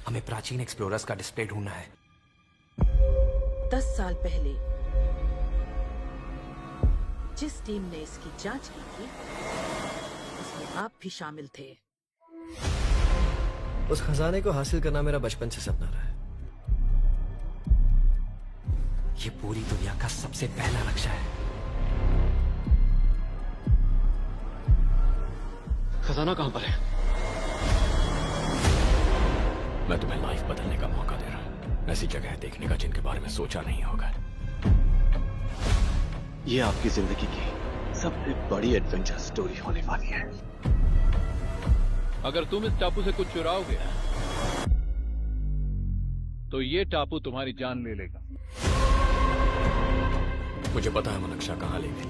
हमें प्राचीन एक्सप्लोरर्स का डिस्प्ले ढूंढना है। 10 साल पहले जिस टीम ने इसकी जांच की थी उसमें आप भी शामिल थे। उस खजाने को हासिल करना मेरा बचपन से सपना रहा है। ये पूरी दुनिया का सबसे पहला नक्शा है। खजाना कहां पर है? मैं तुम्हें लाइफ बदलने का मौका दे रहा हूं, ऐसी जगह देखने का जिनके बारे में सोचा नहीं होगा। ये आपकी जिंदगी की सबसे बड़ी एडवेंचर स्टोरी होने वाली है। अगर तुम इस टापू से कुछ चुराओगे तो ये टापू तुम्हारी जान ले लेगा। मुझे पता है वो नक्शा कहां ले गई।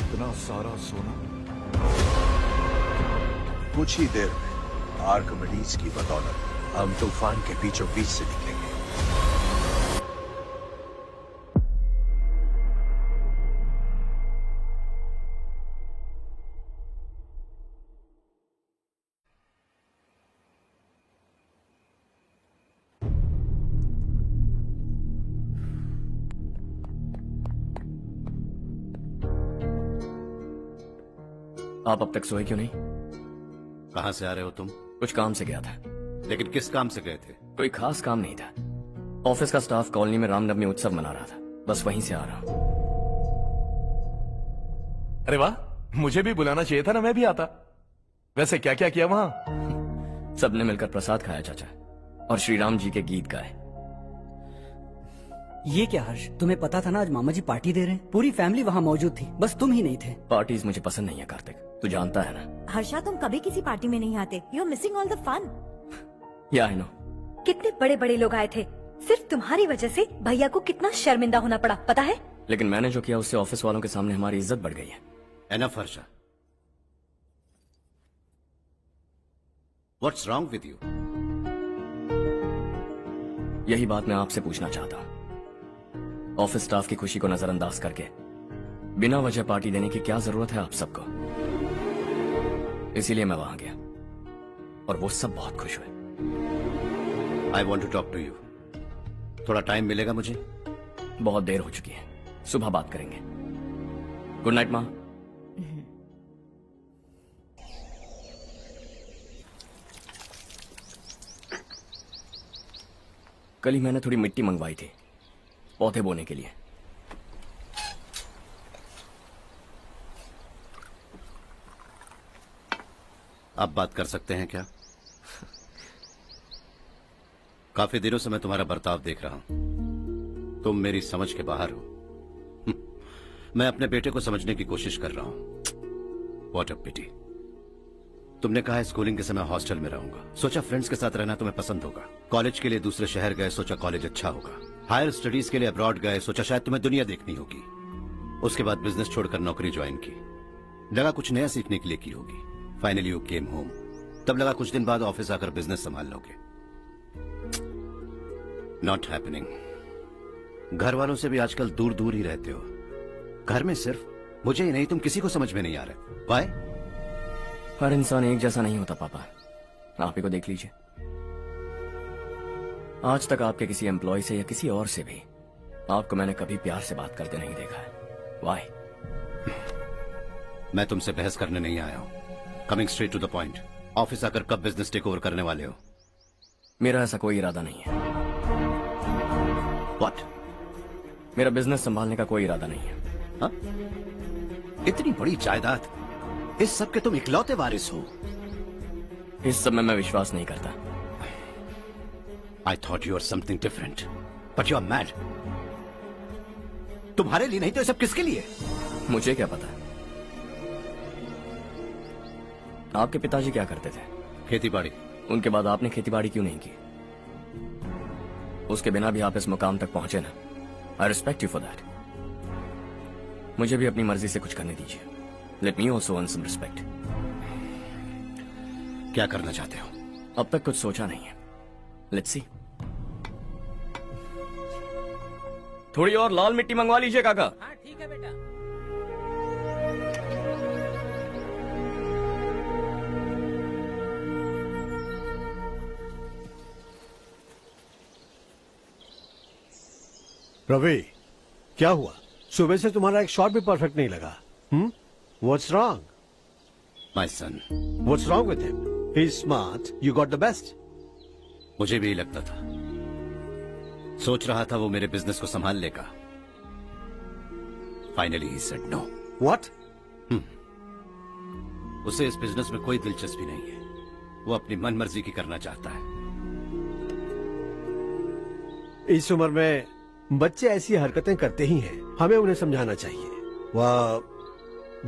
इतना सारा सोना कुछ ही देर में आर्किमिडीज की बदौलत हम तूफान के बीचों बीच से निकलेंगे। आप अब तक सोए क्यों नहीं? कहां से आ रहे हो तुम? कुछ काम से गया था। लेकिन किस काम से गए थे? कोई खास काम नहीं था। ऑफिस का स्टाफ कॉलोनी में रामनवमी उत्सव मना रहा था, बस वहीं से आ रहा हूं। अरे वाह, मुझे भी बुलाना चाहिए था ना, मैं भी आता। वैसे क्या क्या किया वहां? सबने मिलकर प्रसाद खाया चाचा, और श्री राम जी के गीत गाए। ये क्या हर्ष, तुम्हें पता था ना आज मामा जी पार्टी दे रहे हैं? पूरी फैमिली वहाँ मौजूद थी, बस तुम ही नहीं थे। पार्टीज मुझे पसंद नहीं है कार्तिक, तू जानता है ना। हर्षा, तुम कभी किसी पार्टी में नहीं आते। You are missing all the fun. Yeah I no. कितने बड़े बड़े लोग आए थे, सिर्फ तुम्हारी वजह से भैया को कितना शर्मिंदा होना पड़ा, पता है? लेकिन मैंने जो किया उससे ऑफिस वालों के सामने हमारी इज्जत बढ़ गई है। Enough Harsha, what's wrong with you? यही बात मैं आपसे पूछना चाहता हूँ। ऑफिस स्टाफ की खुशी को नजरअंदाज करके बिना वजह पार्टी देने की क्या जरूरत है आप सबको? इसीलिए मैं वहां गया और वो सब बहुत खुश हुए। I want to talk to you. थोड़ा टाइम मिलेगा मुझे? बहुत देर हो चुकी है, सुबह बात करेंगे। गुड नाइट माँ। कल ही मैंने थोड़ी मिट्टी मंगवाई थी पौधे बोने के लिए। आप बात कर सकते हैं क्या? काफी दिनों से मैं तुम्हारा बर्ताव देख रहा हूं। तुम मेरी समझ के बाहर हो। मैं अपने बेटे को समझने की कोशिश कर रहा हूं। व्हाट अ पिटी। तुमने कहा स्कूलिंग के समय हॉस्टल में रहूंगा, सोचा फ्रेंड्स के साथ रहना तुम्हें पसंद होगा। कॉलेज के लिए दूसरे शहर गए, सोचा कॉलेज अच्छा होगा। हायर स्टडीज के लिए अब्रॉड गए, सोचा शायद तुम्हें दुनिया देखनी होगी। उसके बाद बिजनेस छोड़कर नौकरी ज्वाइन की, लगा कुछ नया सीखने के लिए की होगी। फाइनली यू केम होम, तब लगा कुछ दिन बाद ऑफिस आकर बिजनेस संभाल लोगे। Not happening. घर वालों से भी आजकल दूर दूर ही रहते हो। घर में सिर्फ मुझे ही नहीं, तुम किसी को समझ में नहीं आ रहे। वाई? हर इंसान एक जैसा नहीं होता पापा, आप ही को देख लीजिए। आज तक आपके किसी एम्प्लॉय से या किसी और से भी आपको मैंने कभी प्यार से बात करते नहीं देखा है। वाई? मैं तुमसे बहस करने नहीं आया हूं। Coming straight to the point, office आकर कब बिजनेस टेक ओवर करने वाले हो? मेरा ऐसा कोई इरादा नहीं है। व्हाट? मेरा बिजनेस संभालने का कोई इरादा नहीं है। हा? इतनी बड़ी जायदाद, इस सब के तुम इकलौते वारिस हो। इस सब में मैं विश्वास नहीं करता। I thought you were something different, but you are mad. तुम्हारे लिए नहीं तो ये सब किसके लिए? मुझे क्या पता। आपके पिताजी क्या करते थे? खेतीबाड़ी। उनके बाद आपने खेतीबाड़ी क्यों नहीं की? उसके बिना भी आप इस मुकाम तक पहुंचे ना। I respect you for that. मुझे भी अपनी मर्जी से कुछ करने दीजिए। Let me also earn some respect. क्या करना चाहते हो? अब तक कुछ सोचा नहीं है। Let's see. थोड़ी और लाल मिट्टी मंगवा लीजिए काका। हाँ ठीक है बेटा। रवि, क्या हुआ? सुबह से तुम्हारा एक शॉट भी परफेक्ट नहीं लगा। What's wrong? My son, What's wrong with him? He's smart. You got the best. मुझे भी यही लगता था। सोच रहा था वो मेरे बिजनेस को संभाल लेगा। Finally he said no. What? उसे इस बिजनेस में कोई दिलचस्पी नहीं है। वो अपनी मनमर्जी की करना चाहता है। इस उम्र में बच्चे ऐसी हरकतें करते ही हैं। हमें उन्हें समझाना चाहिए।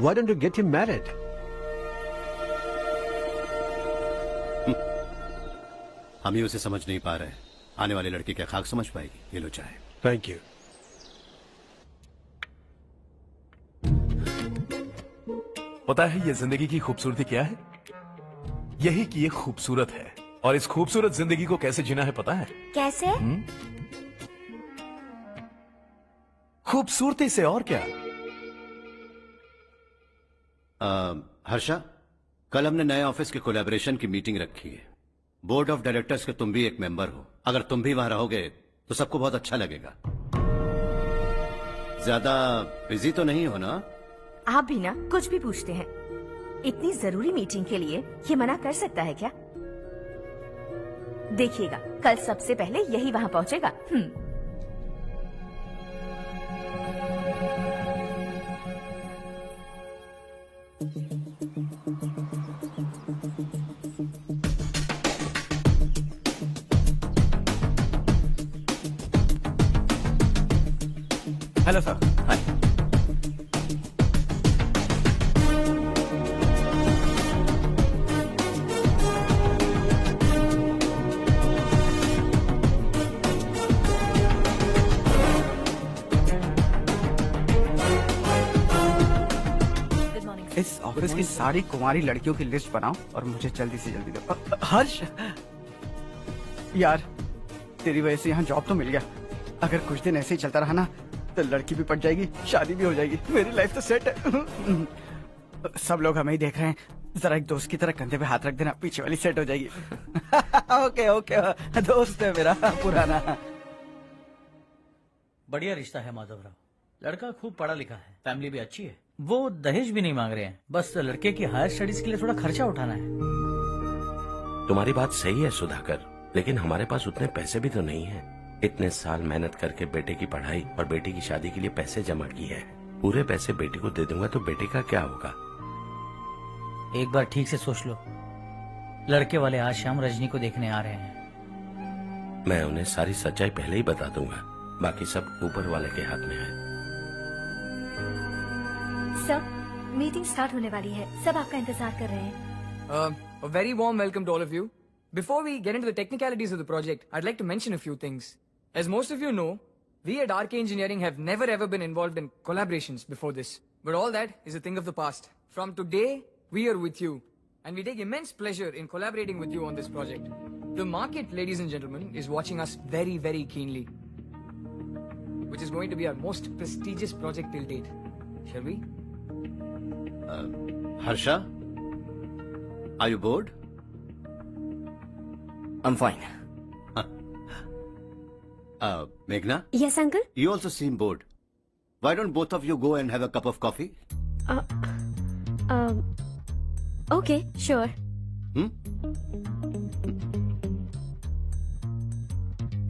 Why don't you get him married? हम ही उसे समझ नहीं पा रहे। आने वाली लड़की क्या खाक समझ पाएगी? ये लो चाहे। Thank you. पता है ये जिंदगी की खूबसूरती क्या है? यही कि ये खूबसूरत है, और इस खूबसूरत जिंदगी को कैसे जीना है पता है? कैसे? खूबसूरती से, और क्या। हर्षा, कल हमने नए ऑफिस के कोलैबोरेशन की मीटिंग रखी है। बोर्ड ऑफ डायरेक्टर्स के तुम भी एक मेंबर हो। अगर तुम भी वहां रहोगे तो सबको बहुत अच्छा लगेगा। ज्यादा बिजी तो नहीं हो ना? आप भी ना कुछ भी पूछते हैं। इतनी जरूरी मीटिंग के लिए ये मना कर सकता है क्या? देखिएगा, कल सबसे पहले यही वहां पहुंचेगा। Hello sir. हाय। इस ऑफिस की सारी कुंवारी लड़कियों की लिस्ट बनाओ और मुझे जल्दी से जल्दी दो। हर्ष, यार तेरी वजह से यहाँ जॉब तो मिल गया। अगर कुछ दिन ऐसे ही चलता रहा ना तो लड़की भी पट जाएगी, शादी भी हो जाएगी, मेरी लाइफ तो सेट है। सब लोग हमें ही देख रहे हैं, जरा एक दोस्त की तरह कंधे पे हाथ रख देना, पीछे वाली सेट हो जाएगी। ओके ओके, दोस्त है मेरा पुराना। बढ़िया रिश्ता है माधव राव। लड़का खूब पढ़ा लिखा है, फैमिली भी अच्छी है। वो दहेज भी नहीं मांग रहे हैं, बस लड़के की हायर स्टडीज के लिए थोड़ा खर्चा उठाना है। तुम्हारी बात सही है सुधाकर, लेकिन हमारे पास उतने पैसे भी तो नहीं है। इतने साल मेहनत करके बेटे की पढ़ाई और बेटी की शादी के लिए पैसे जमा किए हैं। पूरे पैसे बेटे को दे दूंगा तो बेटे का क्या होगा? एक बार ठीक से सोच लो। लड़के वाले आज शाम रजनी को देखने आ रहे हैं। मैं उन्हें सारी सच्चाई पहले ही बता दूंगा, बाकी सब ऊपर वाले के हाथ में है। सर, मीटिंग स्टार्ट होने वाली है, सब आपका इंतजार कर रहे हैं। A very warm welcome to all of you. Before we get into the technicalities of the project, I'd like to mention a few things. As most of you know, we at RK Engineering have never ever been involved in collaborations before this. But all that is a thing of the past. From today, we are with you. And we take immense pleasure in collaborating with you on this project. The market, ladies and gentlemen, is watching us very, very keenly. Which is going to be our most prestigious project till date. Shall we? Harsha, are you bored? I'm fine. Meghna? Yes, uncle? You also seem bored. Why don't both of you go and have a cup of coffee? Okay, sure.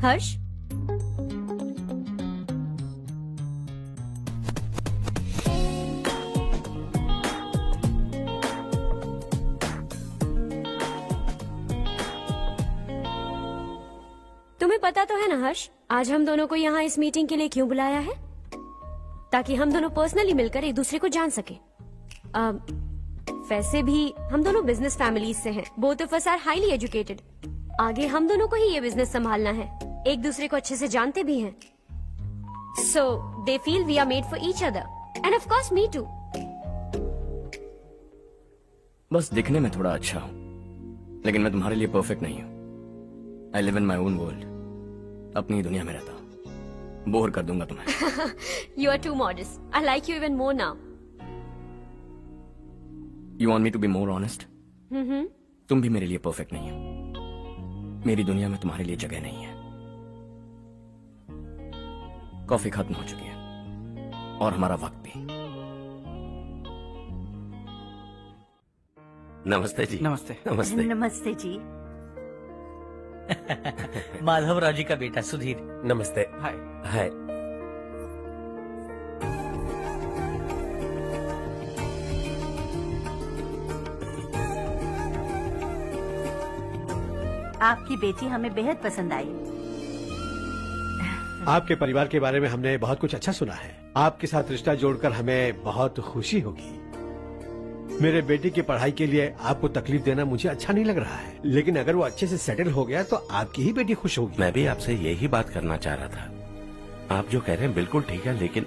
Harsh? तुम्हें पता तो है ना हर्ष, आज हम दोनों को यहाँ इस मीटिंग के लिए क्यों बुलाया है? ताकि हम दोनों पर्सनली मिलकर एक दूसरे को जान सके। वैसे भी हम दोनों बिजनेस फैमिलीज से हैं। Both of us are highly educated. आगे हम दोनों को ही ये बिजनेस संभालना है। एक दूसरे को अच्छे से जानते भी हैं। So they feel we are made for each other and of course me too. बस दिखने में थोड़ा अच्छा हूं, लेकिन मैं तुम्हारे लिए परफेक्ट नहीं हूं। I live in my own world, अपनी ही दुनिया में रहता हूं। बोर कर दूंगा तुम्हें। You are too modest. I like you even more now. You want me to be more honest? तुम भी मेरे लिए परफेक्ट नहीं हो। मेरी दुनिया में तुम्हारे लिए जगह नहीं है। कॉफी खत्म हो चुकी है और हमारा वक्त भी। नमस्ते जी। नमस्ते। नमस्ते। नमस्ते जी। माधवराव जी का बेटा सुधीर। नमस्ते। हाय। हाय। आपकी बेटी हमें बेहद पसंद आई। आपके परिवार के बारे में हमने बहुत कुछ अच्छा सुना है। आपके साथ रिश्ता जोड़कर हमें बहुत खुशी होगी। मेरे बेटे की पढ़ाई के लिए आपको तकलीफ देना मुझे अच्छा नहीं लग रहा है, लेकिन अगर वो अच्छे से सेटल हो गया तो आपकी ही बेटी खुश होगी। मैं भी आपसे यही बात करना चाह रहा था। आप जो कह रहे हैं बिल्कुल ठीक है, लेकिन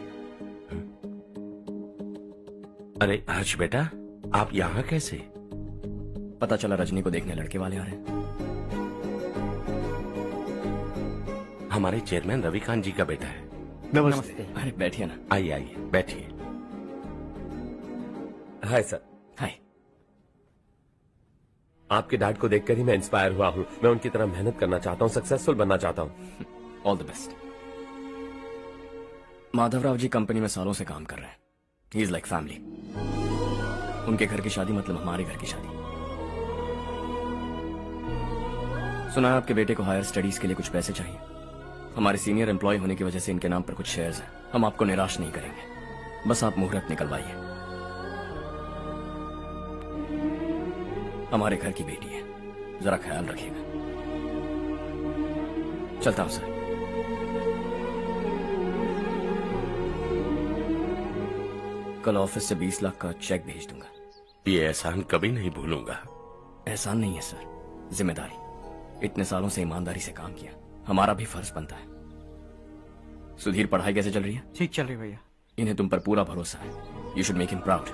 अरे हर्ष बेटा, आप यहाँ कैसे? पता चला रजनी को देखने लड़के वाले आ रहे हैं। हमारे चेयरमैन रविकांत जी का बेटा है। नमस्ते। अरे बैठिए ना। आइए आइए बैठिए। Hi sir. हाय। आपके डैड को देखकर ही मैं इंस्पायर हुआ हूँ। मैं उनकी तरह मेहनत करना चाहता हूँ, सक्सेसफुल बनना चाहता हूँ। All the best. Madhavrao ji company में सालों से काम कर रहे हैं। He is like family. उनके घर की शादी मतलब हमारे घर की शादी। सुना है आपके बेटे को हायर स्टडीज के लिए कुछ पैसे चाहिए। हमारे सीनियर एम्प्लॉय होने की वजह से इनके नाम पर कुछ शेयर्स हैं। हम आपको निराश नहीं करेंगे, बस आप मुहूर्त निकलवाइए। हमारे घर की बेटी है, जरा ख्याल रखिएगा। चलता हूं सर। कल ऑफिस से 20 लाख का चेक भेज दूंगा। ये एहसान कभी नहीं भूलूंगा। एहसान नहीं है सर, जिम्मेदारी। इतने सालों से ईमानदारी से काम किया, हमारा भी फर्ज बनता है। सुधीर, पढ़ाई कैसे चल रही है? ठीक चल रही भैया। इन्हें तुम पर पूरा भरोसा है। You should make him proud.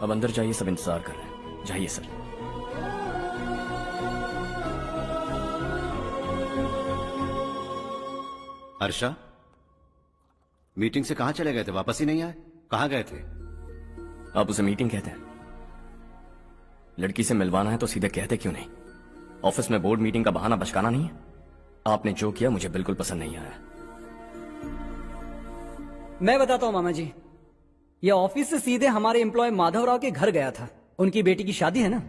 अब अंदर जाइए, सब इंतजार कर रहे हैं। जाइए सर। हर्षा, मीटिंग से कहाँ चले गए थे? वापस ही नहीं आए? कहाँ गए थे? आप उसे मीटिंग कहते हैं? लड़की से मिलवाना है तो सीधे कहते क्यों नहीं? ऑफिस में बोर्ड मीटिंग का बहाना बचकाना नहीं है। आपने जो किया मुझे बिल्कुल पसंद नहीं आया। मैं बताता हूँ मामा जी, ये ऑफिस से सीधे हमारे एम्प्लॉय माधवराव के घर गया था। उनकी बेटी की शादी है ना,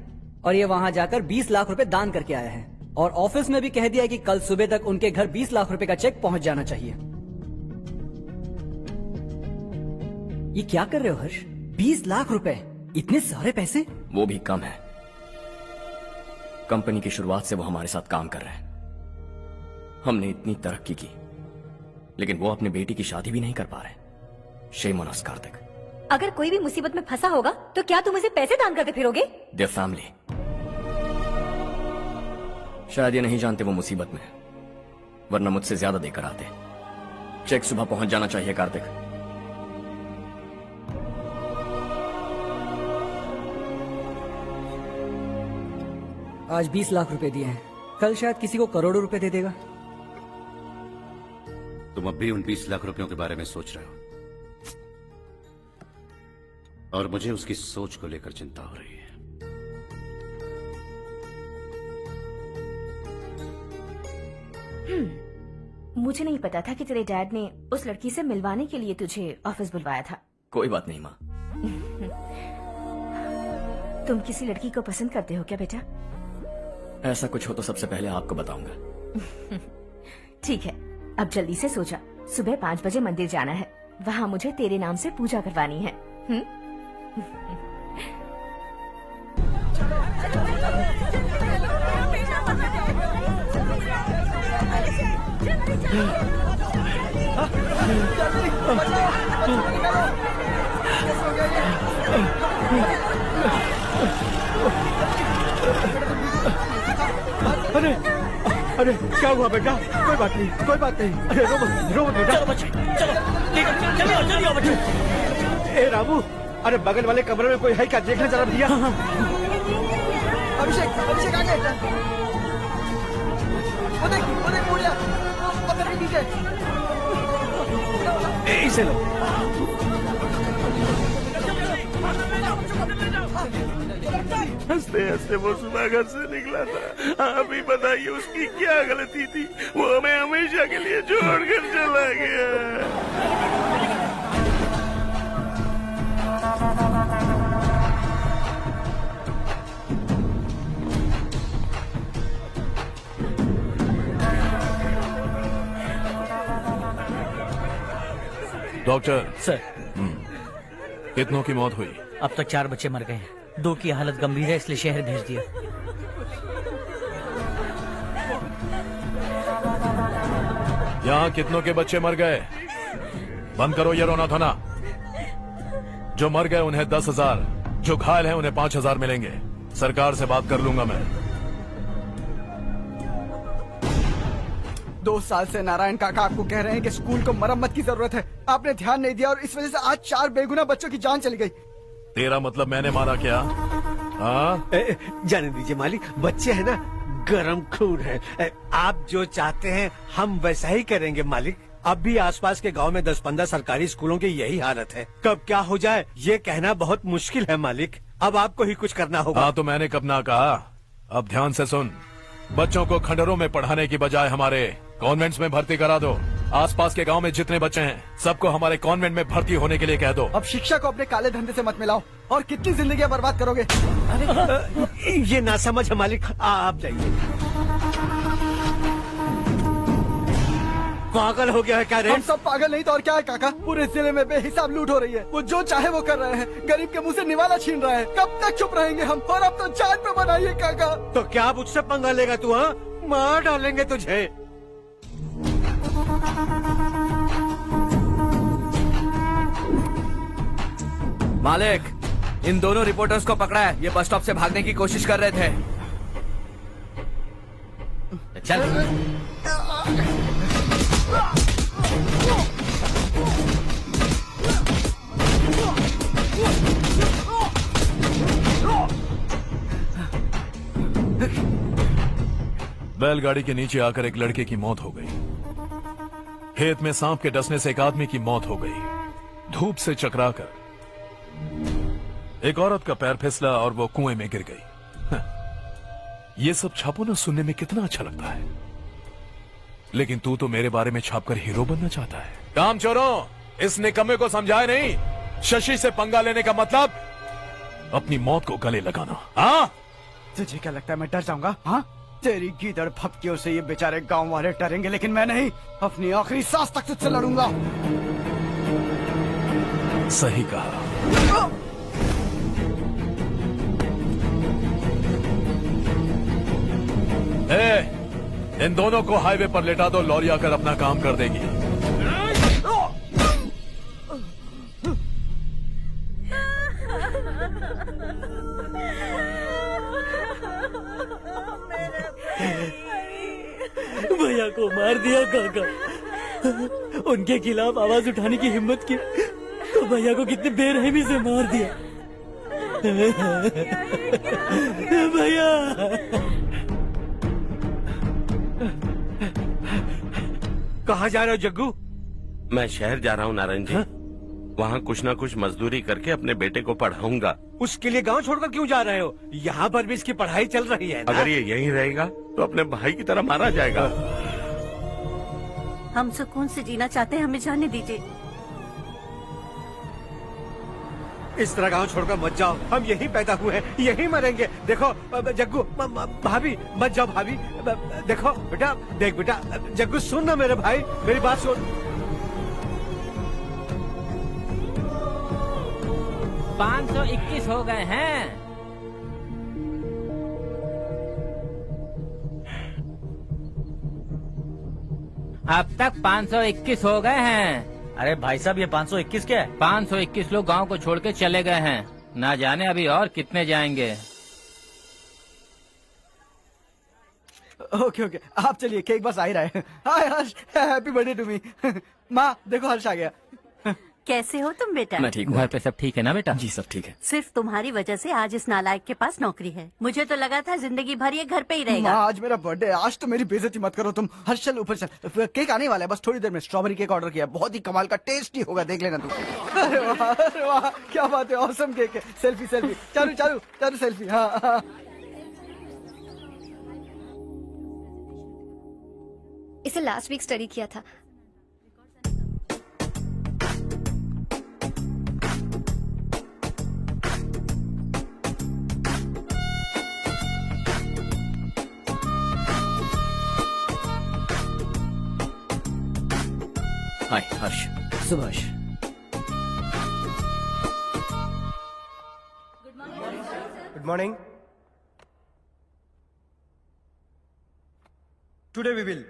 और ये वहां जाकर 20 लाख रुपए दान करके आया है। और ऑफिस में भी कह दिया कि कल सुबह तक उनके घर 20 लाख रुपए का चेक पहुंच जाना चाहिए। ये क्या कर रहे हो हर्ष? 20 लाख रुपए, इतने सारे पैसे? वो भी कम है। कंपनी की शुरुआत से वो हमारे साथ काम कर रहे हैं। हमने इतनी तरक्की की, लेकिन वो अपनी बेटी की शादी भी नहीं कर पा रहे। Shame on us Kartik. अगर कोई भी मुसीबत में फंसा होगा तो क्या तुम उसे पैसे दान करते फिरोगे? Their family. शायद ये नहीं जानते वो मुसीबत में है, वरना मुझसे ज्यादा देकर आते। चेक सुबह पहुंच जाना चाहिए कार्तिक। आज 20 लाख रुपए दिए हैं, कल शायद किसी को करोड़ों रुपए दे देगा। तुम अब भी उन 20 लाख रुपयों के बारे में सोच रहे हो, और मुझे उसकी सोच को लेकर चिंता हो रही है। मुझे नहीं पता था कि तेरे डैड ने उस लड़की से मिलवाने के लिए तुझे ऑफिस बुलवाया था। कोई बात नहीं माँ। तुम किसी लड़की को पसंद करते हो क्या बेटा? ऐसा कुछ हो तो सबसे पहले आपको बताऊंगा। ठीक है, अब जल्दी से सो जा। सुबह 5 बजे मंदिर जाना है, वहाँ मुझे तेरे नाम से पूजा करवानी है। अरे अरे क्या हुआ बेटा? कोई बात नहीं, कोई बात नहीं। अरे रो मत बेटा। चलो बच्चे, चलो जल्दी आओ बच्चे। ए रामू, अरे बगल वाले कमरे में कोई है क्या? देखना जरा भैया। अभिषेक, अभिषेक आ गए। वो देख मुड़िया, वो पकड़ के नीचे। इसे लो। हंसते हंसते वो सुबह घर से निकला था। आप ही बताइए उसकी क्या गलती थी, वो हमें हमेशा के लिए छोड़कर चला गया। डॉक्टर सर, कितनों की मौत हुई? अब तक 4 बच्चे मर गए हैं। 2 की हालत गंभीर है, इसलिए शहर भेज दिया। यहाँ कितनों के बच्चे मर गए? बंद करो ये रोना धोना। जो मर गए उन्हें 10,000, जो घायल हैं उन्हें 5,000 मिलेंगे। सरकार से बात कर लूंगा मैं। 2 साल से नारायण काका आपको कह रहे हैं कि स्कूल को मरम्मत की जरूरत है। आपने ध्यान नहीं दिया और इस वजह से आज 4 बेगुनाह बच्चों की जान चली गई। तेरा मतलब मैंने मारा क्या? हाँ, जाने दीजिए मालिक, बच्चे हैं ना, गरम खून है। आप जो चाहते हैं हम वैसा ही करेंगे मालिक। अब भी आसपास के गांव में 10-15 सरकारी स्कूलों की यही हालत है। कब क्या हो जाए ये कहना बहुत मुश्किल है मालिक। अब आपको ही कुछ करना होगा। हाँ तो मैंने कब ना कहा। अब ध्यान से सुन, बच्चों को खंडरों में पढ़ाने की बजाय हमारे कॉन्वेंट्स में भर्ती करा दो। आसपास के गांव में जितने बच्चे हैं सबको हमारे कॉन्वेंट में भर्ती होने के लिए कह दो। अब शिक्षा को अपने काले धंधे से मत मिलाओ और कितनी जिंदगियां बर्बाद करोगे। ये ना समझ है मालिक, आप जाइए। पागल हो गया है क्या रे? हम सब पागल नहीं तो और क्या है काका। पूरे जिले में बेहिसाब लूट हो रही है। वो जो चाहे वो कर रहे हैं। गरीब के मुंह से निवाला छीन रहा है। कब तक चुप रहेंगे हम? और अब तो जान पे बनाइए काका। तो क्या मुझसे पंगा लेगा तू? हाँ, मार डालेंगे तुझे। मालिक, इन दोनों रिपोर्टर्स को पकड़ा है। ये बस स्टॉप से भागने की कोशिश कर रहे थे। चल। बैलगाड़ी के नीचे आकर एक लड़के की मौत हो गई। खेत में सांप के डसने से एक आदमी की मौत हो गई। धूप से चकराकर एक औरत का पैर फिसला और वो कुएं में गिर गई। ये सब छापो ना, सुनने में कितना अच्छा लगता है। लेकिन तू तो मेरे बारे में छापकर हीरो बनना चाहता है। काम चोरों, इस निकम्मे को समझाए नहीं। शशि से पंगा लेने का मतलब अपनी मौत को गले लगाना। हाँ, तुझे क्या लगता है मैं डर जाऊंगा? हाँ, तेरी गीदड़ भपकियों से ये बेचारे गांव वाले डरेंगे, लेकिन मैं नहीं। अपनी आखिरी सांस तक तुझसे लड़ूंगा। सही कहा। इन दोनों को हाईवे पर लेटा दो। लॉरी आकर अपना काम कर देगी। भैया को मार दिया काका। उनके खिलाफ आवाज उठाने की हिम्मत की तो भैया को कितने बेरहमी से मार दिया। भैया, कहाँ जा रहे हो जग्गू? मैं शहर जा रहा हूँ नारायण जी। वहाँ कुछ ना कुछ मजदूरी करके अपने बेटे को पढ़ाऊंगा। उसके लिए गांव छोड़कर क्यों जा रहे हो? यहाँ पर भी इसकी पढ़ाई चल रही है ना? अगर ये यहीं रहेगा तो अपने भाई की तरह मारा जाएगा। हम सुकून से जीना चाहते हैं, हमें जाने दीजिए। इस तरह गांव छोड़कर मत जाओ। हम यहीं पैदा हुए हैं, यहीं मरेंगे। देखो जग्गू, भाभी मत जाओ। भाभी देखो बेटा, देख बेटा, जग्गू सुन ना मेरे भाई, मेरी बात सुन। 521 हो गए हैं। अब तक 521 हो गए हैं। अरे भाई साहब, ये 521 क्या है? 521 लोग गांव को छोड़ के चले गए हैं। ना जाने अभी और कितने जाएंगे। ओके ओके, आप चलिए, केक बस आ ही रहा है। हाय हर्ष, हैप्पी बर्थडे टू मी। माँ देखो, हर्ष आ गया। कैसे हो तुम बेटा? मैं ठीक हूँ। घर पे सब ठीक है ना बेटा? जी सब ठीक है। सिर्फ तुम्हारी वजह से आज इस नालायक के पास नौकरी है। मुझे तो लगा था जिंदगी भर ये घर पे ही रहेगा। माँ, आज मेरा बर्थडे है, आज तो मेरी बेइज्जती मत करो तुम। हर्ष चल ऊपर चल, केक आने वाला है बस थोड़ी देर में। स्ट्रॉबेरी केक ऑर्डर किया, बहुत ही कमाल का टेस्टी होगा, देख लेना तुम। अरे वाह क्या बात है, ऑसम केक है। सेल्फी सेल्फी, चालू चालू चालू सेल्फी। हाँ। इसे लास्ट वीक स्टडी किया था। हाय हर्ष। Subhash. Good morning. Today we will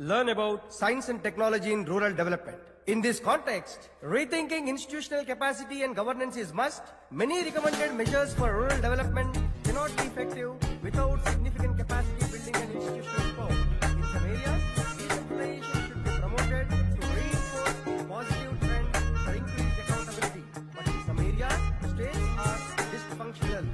learn about science and technology in rural development. In this context, rethinking institutional capacity and governance is must. Many recommended measures for rural development cannot be effective without significant capacity building and institutional reform. In some areas, decentralization should be promoted to reinforce positive trends for increased accountability. But in some areas, states are dysfunctional.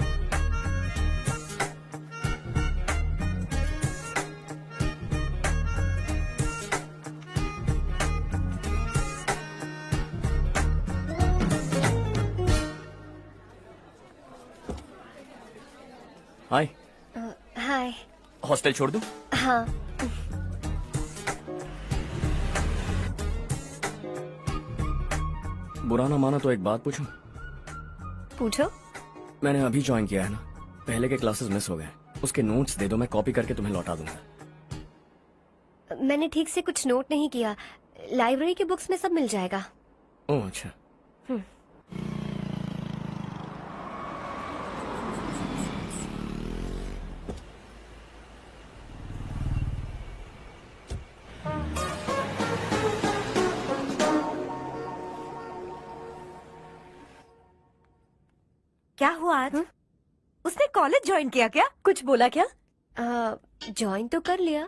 Hi. Hi. Hostel छोड़ दूं? हाँ। बुरा ना माना तो एक बात पूछूं? पूछो। मैंने अभी ज्वाइन किया है ना, पहले के क्लासेस मिस हो गए। उसके नोट्स दे दो, मैं कॉपी करके तुम्हें लौटा दूंगा। मैंने ठीक से कुछ नोट नहीं किया, लाइब्रेरी के बुक्स में सब मिल जाएगा। ओह अच्छा। क्या हुआ आज? उसने कॉलेज ज्वाइन किया क्या? कुछ बोला क्या? ज्वाइन तो कर लिया,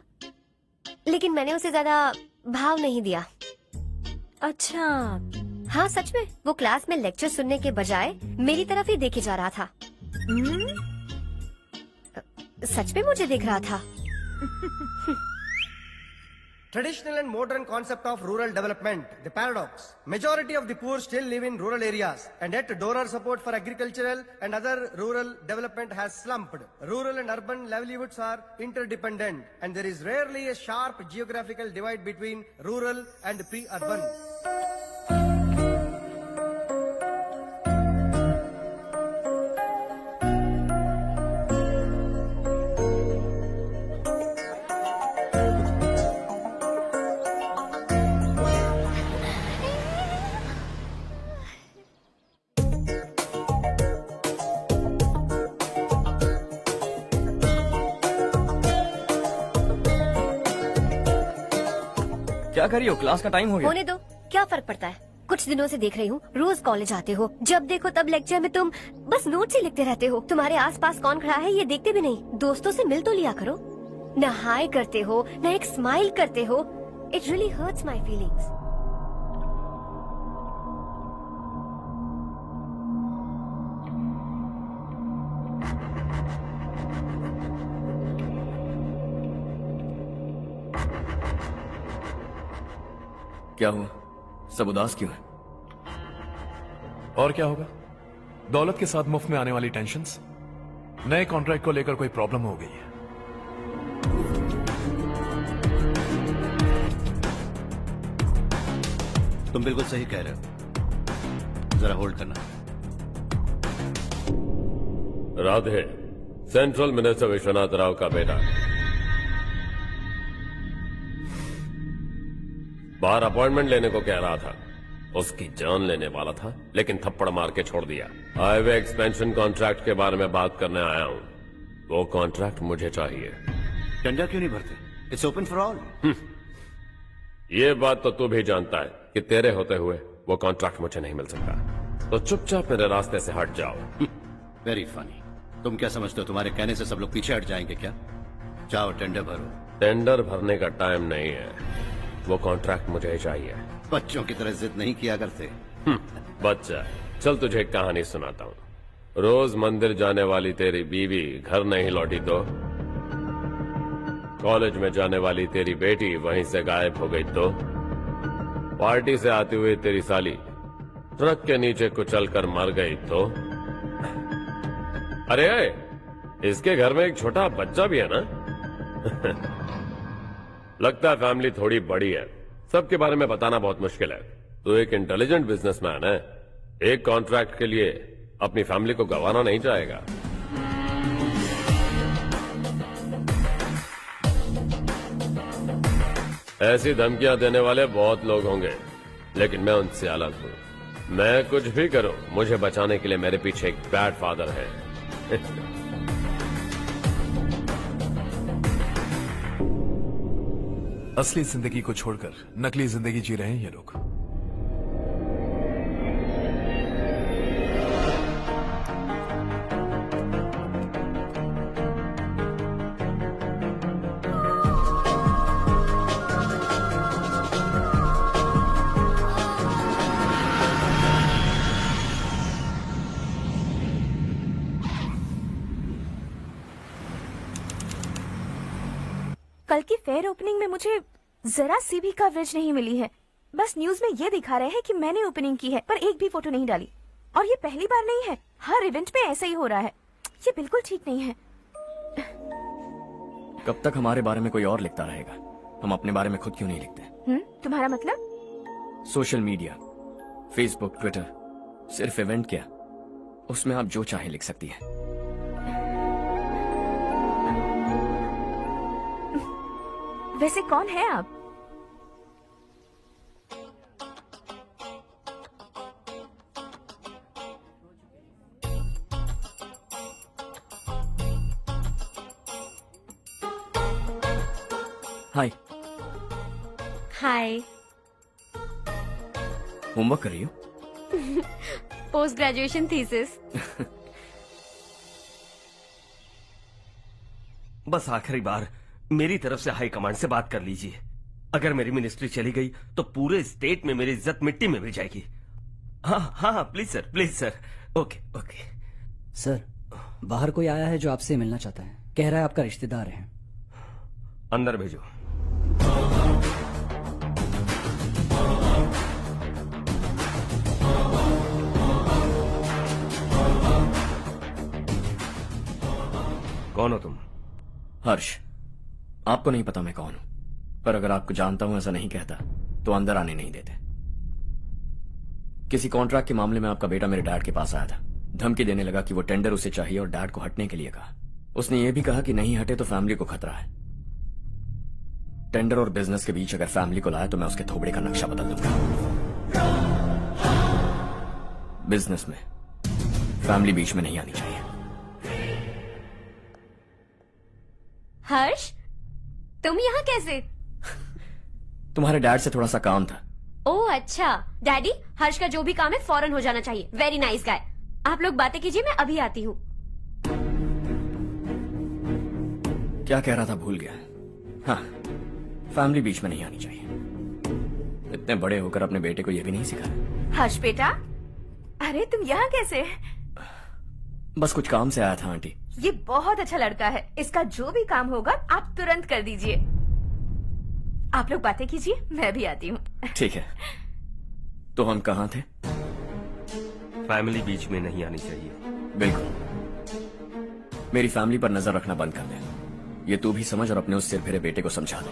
लेकिन मैंने उसे ज्यादा भाव नहीं दिया। अच्छा। हाँ सच में, वो क्लास में लेक्चर सुनने के बजाय मेरी तरफ ही देखे जा रहा था। सच में मुझे देख रहा था। Traditional and modern concept of rural development, the paradox. Majority of the poor still live in rural areas, and yet donor support for agricultural and other rural development has slumped. Rural and urban livelihoods are interdependent, and there is rarely a sharp geographical divide between rural and pre-urban. क्या कर रही हो? Class का time हो गया। होने दो, क्या फर्क पड़ता है। कुछ दिनों से देख रही हूँ, रोज कॉलेज आते हो, जब देखो तब लेक्चर में तुम बस नोट्स ही लिखते रहते हो। तुम्हारे आसपास कौन खड़ा है ये देखते भी नहीं। दोस्तों से मिल तो लिया करो। न हाय करते हो, न एक स्माइल करते हो। It really hurts my feelings. क्या हुआ? सब उदास क्यों है? और क्या होगा? दौलत के साथ मुफ्त में आने वाली टेंशन्स। नए कॉन्ट्रैक्ट को लेकर कोई प्रॉब्लम हो गई है। तुम बिल्कुल सही कह रहे हो, जरा होल्ड करना। राधे, सेंट्रल मिनिस्टर विश्वनाथ राव का बेटा। बाहर अपॉइंटमेंट लेने को कह रहा था, उसकी जान लेने वाला था, लेकिन थप्पड़ मार के छोड़ दिया। हाईवे एक्सपेंशन कॉन्ट्रैक्ट के बारे में बात करने आया हूं। वो कॉन्ट्रैक्ट मुझे चाहिए। टेंडर क्यों नहीं भरते? It's open for all. ये बात तो तू भी जानता है कि तेरे होते हुए वो कॉन्ट्रैक्ट मुझे नहीं मिल सकता, तो चुपचाप मेरे रास्ते से हट जाओ। Very funny. तुम क्या समझते हो तुम्हारे कहने से सब लोग पीछे हट जाएंगे क्या? जाओ टेंडर भरो। टेंडर भरने का टाइम नहीं है, वो कॉन्ट्रैक्ट मुझे चाहिए। बच्चों की तरह जिद नहीं किया करते। बच्चा, चल तुझे एक कहानी सुनाता हूँ। रोज मंदिर जाने वाली तेरी बीवी घर नहीं लौटी तो, कॉलेज में जाने वाली तेरी बेटी वहीं से गायब हो गई तो, पार्टी से आती हुई तेरी साली ट्रक के नीचे कुचलकर मर गई तो, अरे इसके घर में एक छोटा बच्चा भी है ना। लगता है फैमिली थोड़ी बड़ी है, सबके बारे में बताना बहुत मुश्किल है। तो एक इंटेलिजेंट बिजनेसमैन है, एक कॉन्ट्रैक्ट के लिए अपनी फैमिली को गंवाना नहीं चाहेगा। ऐसी धमकियां देने वाले बहुत लोग होंगे, लेकिन मैं उनसे अलग हूं। मैं कुछ भी करूं, मुझे बचाने के लिए मेरे पीछे एक बैड फादर है। असली जिंदगी को छोड़कर नकली जिंदगी जी रहे हैं ये लोग। कल की फेयर ओपनिंग में मुझे जरा सी भी कवरेज नहीं मिली है। बस न्यूज में ये दिखा रहे हैं कि मैंने ओपनिंग की है, पर एक भी फोटो नहीं डाली। और ये पहली बार नहीं है, हर इवेंट में ऐसा ही हो रहा है। ये बिल्कुल ठीक नहीं है। कब तक हमारे बारे में कोई और लिखता रहेगा? हम अपने बारे में खुद क्यों नहीं लिखते? तुम्हारा मतलब? सोशल मीडिया, फेसबुक, ट्विटर, सिर्फ इवेंट क्या, उसमें आप जो चाहे लिख सकती है। वैसे कौन है आप? हाय। हाय। होमवर्क कर रही हो? Post graduation thesis. बस आखिरी बार मेरी तरफ से हाई कमांड से बात कर लीजिए। अगर मेरी मिनिस्ट्री चली गई तो पूरे स्टेट में मेरी इज्जत मिट्टी में मिल जाएगी। हाँ हाँ please sir, please sir. Okay okay sir, बाहर कोई आया है जो आपसे मिलना चाहता है। कह रहा है आपका रिश्तेदार है। अंदर भेजो। कौन हो तुम? हर्ष। आपको नहीं पता मैं कौन हूं, पर अगर आपको जानता हूं ऐसा नहीं कहता तो अंदर आने नहीं देते। किसी कॉन्ट्रैक्ट के मामले में आपका बेटा मेरे डैड के पास आया था। धमकी देने लगा कि वो टेंडर उसे चाहिए और डैड को हटने के लिए कहा। उसने ये भी कहा कि नहीं हटे तो फैमिली को खतरा है। टेंडर और बिजनेस के बीच अगर फैमिली को लाया तो मैं उसके थोबड़े का नक्शा बदल दूंगा। बिजनेस में फैमिली बीच में नहीं आनी चाहिए। हर्ष, तुम यहाँ कैसे? तुम्हारे डैड से थोड़ा सा काम था। ओह अच्छा। डैडी, हर्ष का जो भी काम है फौरन हो जाना चाहिए। Very nice guy. आप लोग बातें कीजिए, मैं अभी आती हूँ। क्या कह रहा था भूल गया। हाँ, फैमिली बीच में नहीं आनी चाहिए। इतने बड़े होकर अपने बेटे को यह भी नहीं सिखाया। हर्ष बेटा, अरे तुम यहाँ कैसे? बस कुछ काम से आया था आंटी। ये बहुत अच्छा लड़का है। इसका जो भी काम होगा आप तुरंत कर दीजिए। आप लोग बातें कीजिए, मैं भी आती हूँ। ठीक है। तो हम कहाँ थे? फैमिली बीच में नहीं आनी चाहिए। बिल्कुल। मेरी फैमिली पर नजर रखना बंद कर दे। ये तू भी समझ और अपने उस सिर फिरे बेटे को समझा दे।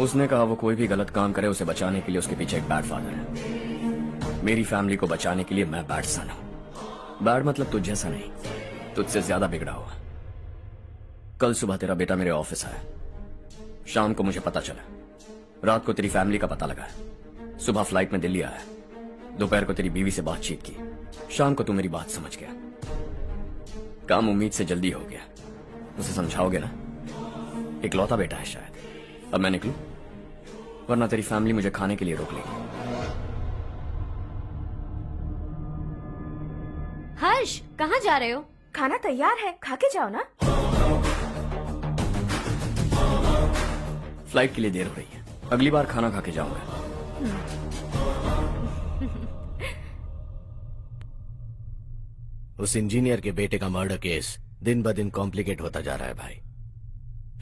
उसने कहा वो कोई भी गलत काम करे उसे बचाने के लिए उसके पीछे एक बैड फादर है। मेरी फैमिली को बचाने के लिए मैं बैड सन हूं। बैड मतलब तुझ जैसा नहीं, तुझसे ज्यादा बिगड़ा हुआ। कल सुबह तेरा बेटा मेरे ऑफिस आया। शाम को मुझे पता चला। रात को तेरी फैमिली का पता लगा। सुबह फ्लाइट में दिल्ली आया। दोपहर को तेरी बीवी से बातचीत की। शाम को तू मेरी बात समझ गया। काम उम्मीद से जल्दी हो गया। उसे समझाओगे ना? इकलौता बेटा है शायद। अब मैं निकलूं, वरना तेरी फैमिली मुझे खाने के लिए रोक लेगी। हर्ष, कहाँ जा रहे हो? खाना तैयार है, खा के जाओ ना। फ्लाइट के लिए देर हो रही है। अगली बार खाना खा के जाऊंगा। उस इंजीनियर के बेटे का मर्डर केस दिन ब दिन कॉम्प्लिकेट होता जा रहा है भाई।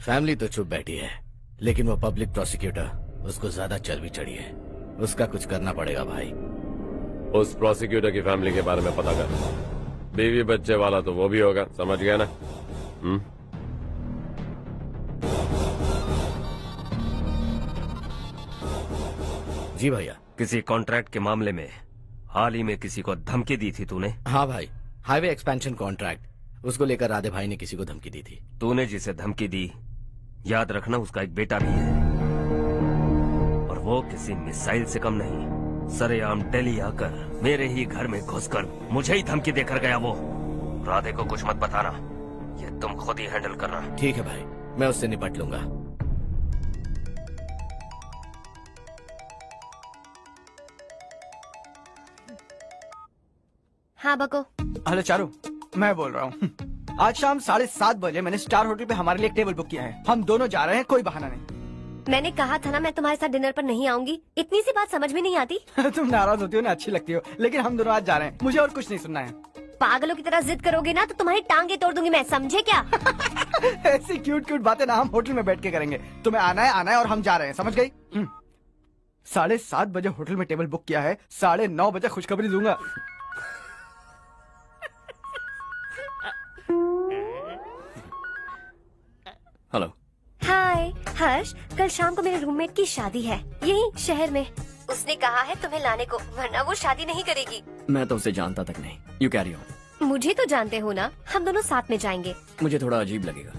फैमिली तो चुप बैठी है, लेकिन वो पब्लिक प्रोसिक्यूटर उसको ज्यादा चर्बी चढ़ी है। उसका कुछ करना पड़ेगा भाई। उस प्रोसिक्यूटर की फैमिली के बारे में पता कर। बीवी बच्चे वाला तो वो भी होगा, समझ गया ना? जी भैया। किसी कॉन्ट्रैक्ट के मामले में हाल ही में किसी को धमकी दी थी तूने? हाँ भाई, हाईवे एक्सपेंशन कॉन्ट्रैक्ट, उसको लेकर राधे भाई ने किसी को धमकी दी थी। तूने जिसे धमकी दी, याद रखना उसका एक बेटा भी है, और वो किसी मिसाइल से कम नहीं। सरेआम दिल्ली आकर मेरे ही घर में घुसकर मुझे ही धमकी देकर गया वो। राधे को कुछ मत बताना, ये तुम खुद ही हैंडल करना। ठीक है भाई, मैं उससे निपट लूंगा। हाँ बको। हेलो चारू, मैं बोल रहा हूँ। आज शाम 7:30 बजे मैंने स्टार होटल पे हमारे लिए एक टेबल बुक किया है। हम दोनों जा रहे हैं, कोई बहाना नहीं। मैंने कहा था ना मैं तुम्हारे साथ डिनर पर नहीं आऊंगी। इतनी सी बात समझ में नहीं आती? तुम नाराज होती हो ना, अच्छी लगती हो, लेकिन हम दोनों आज जा रहे हैं। मुझे और कुछ नहीं सुनना है। पागलों की तरह जिद करोगे ना तो तुम्हारी टांगे तोड़ दूंगी मैं, समझे क्या? ऐसी क्यूट क्यूट बातें ना हम होटल में बैठ के करेंगे। तुम्हें आना है और हम जा रहे हैं, समझ गई? 7:30 बजे होटल में टेबल बुक किया है, 9:30 बजे खुशखबरी दूंगा। हेलो। हाय हर्ष, कल शाम को मेरे रूममेट की शादी है यही शहर में। उसने कहा है तुम्हें लाने को, वरना वो शादी नहीं करेगी। मैं तो उसे जानता तक नहीं। You carry on. मुझे तो जानते हो ना, हम दोनों साथ में जाएंगे। मुझे थोड़ा अजीब लगेगा।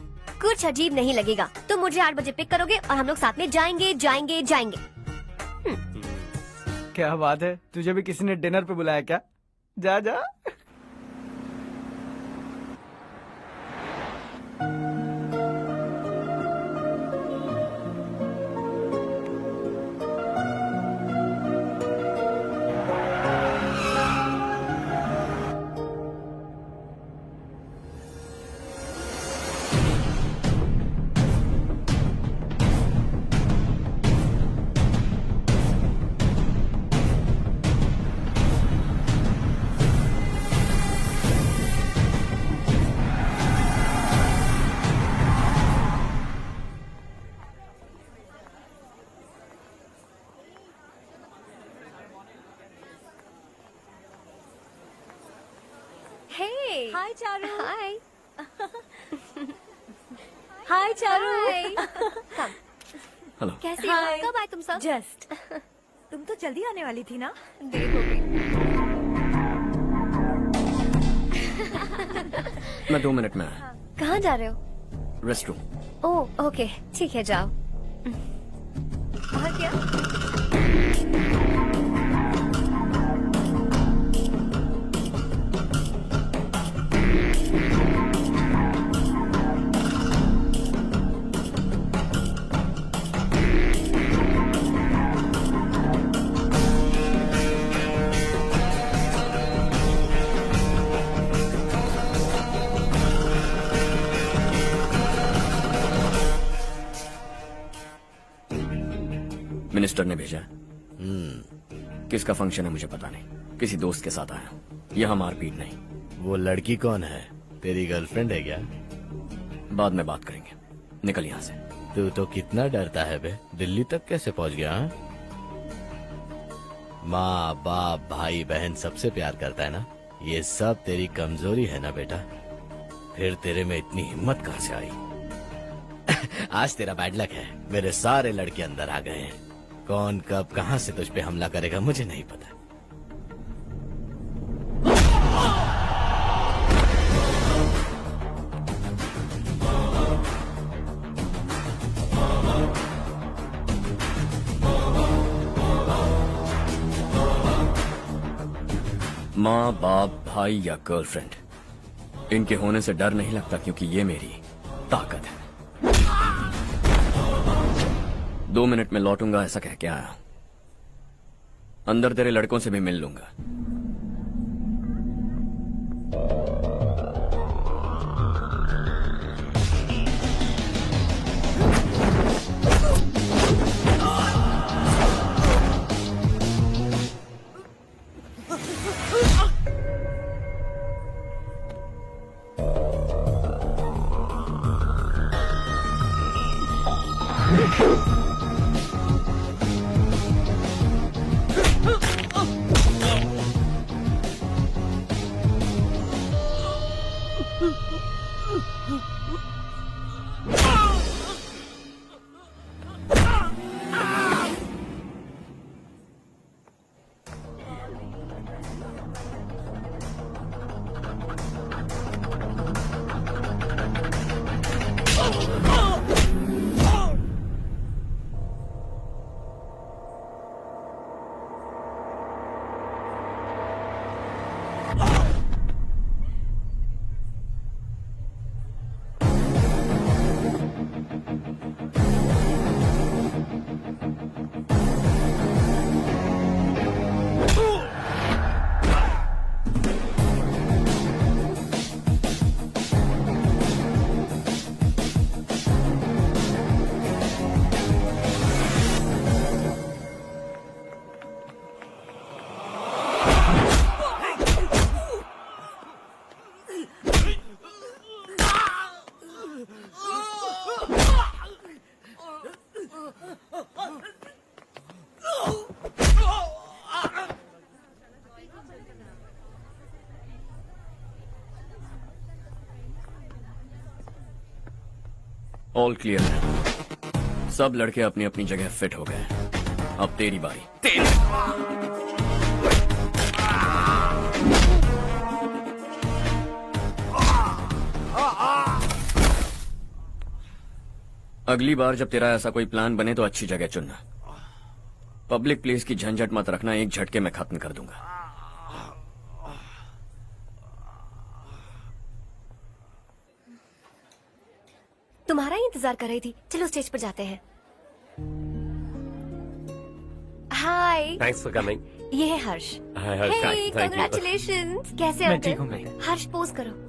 कुछ अजीब नहीं लगेगा। तुम मुझे 8 बजे पिक करोगे और हम लोग साथ में जाएंगे जाएंगे जाएंगे। क्या बात है, तुझे भी किसी ने डिनर पे बुलाया क्या? जा जा। हाय चारू। हाय। हाय चारू। हेलो। कैसी हो? कब आए तुम सब? जस्ट। तुम तो जल्दी आने वाली थी ना? देर हो गई। मैं 2 मिनट में आया। कहाँ जा रहे हो? Rest room. ओह ओके, ठीक है जाओ। और क्या? मिनिस्टर ने भेजा। किसका फंक्शन है मुझे पता नहीं, किसी दोस्त के साथ आया। यहाँ मारपीट नहीं। वो लड़की कौन है? तेरी गर्लफ्रेंड है क्या? बाद में बात करेंगे, निकल यहाँ से। तू तो कितना डरता है बे, दिल्ली तक कैसे पहुँच गया? माँ बाप भाई बहन सबसे प्यार करता है ना, ये सब तेरी कमजोरी है ना बेटा। फिर तेरे में इतनी हिम्मत कहाँ से आई? आज तेरा बैड लक है, मेरे सारे लड़के अंदर आ गए हैं। कौन कब कहां से तुझ पे हमला करेगा मुझे नहीं पता। माँ बाप भाई या गर्लफ्रेंड, इनके होने से डर नहीं लगता, क्योंकि ये मेरी ताकत है। 2 मिनट में लौटूंगा ऐसा कह के आया। अंदर तेरे लड़कों से भी मिल लूंगा। ऑल क्लियर है। सब लड़के अपनी अपनी जगह फिट हो गए। अब तेरी बारी। अगली बार जब तेरा ऐसा कोई प्लान बने तो अच्छी जगह चुनना। पब्लिक प्लेस की झंझट मत रखना, एक झटके में खत्म कर दूंगा। तुम्हारा ही इंतजार कर रही थी। चलो स्टेज पर जाते हैं। हाय। Thanks for coming. ये है Harsh. Hi Harsh, thank you. Congratulations. कैसे मैं हो ठीक तुम? हूँ। हर्ष पोज करो।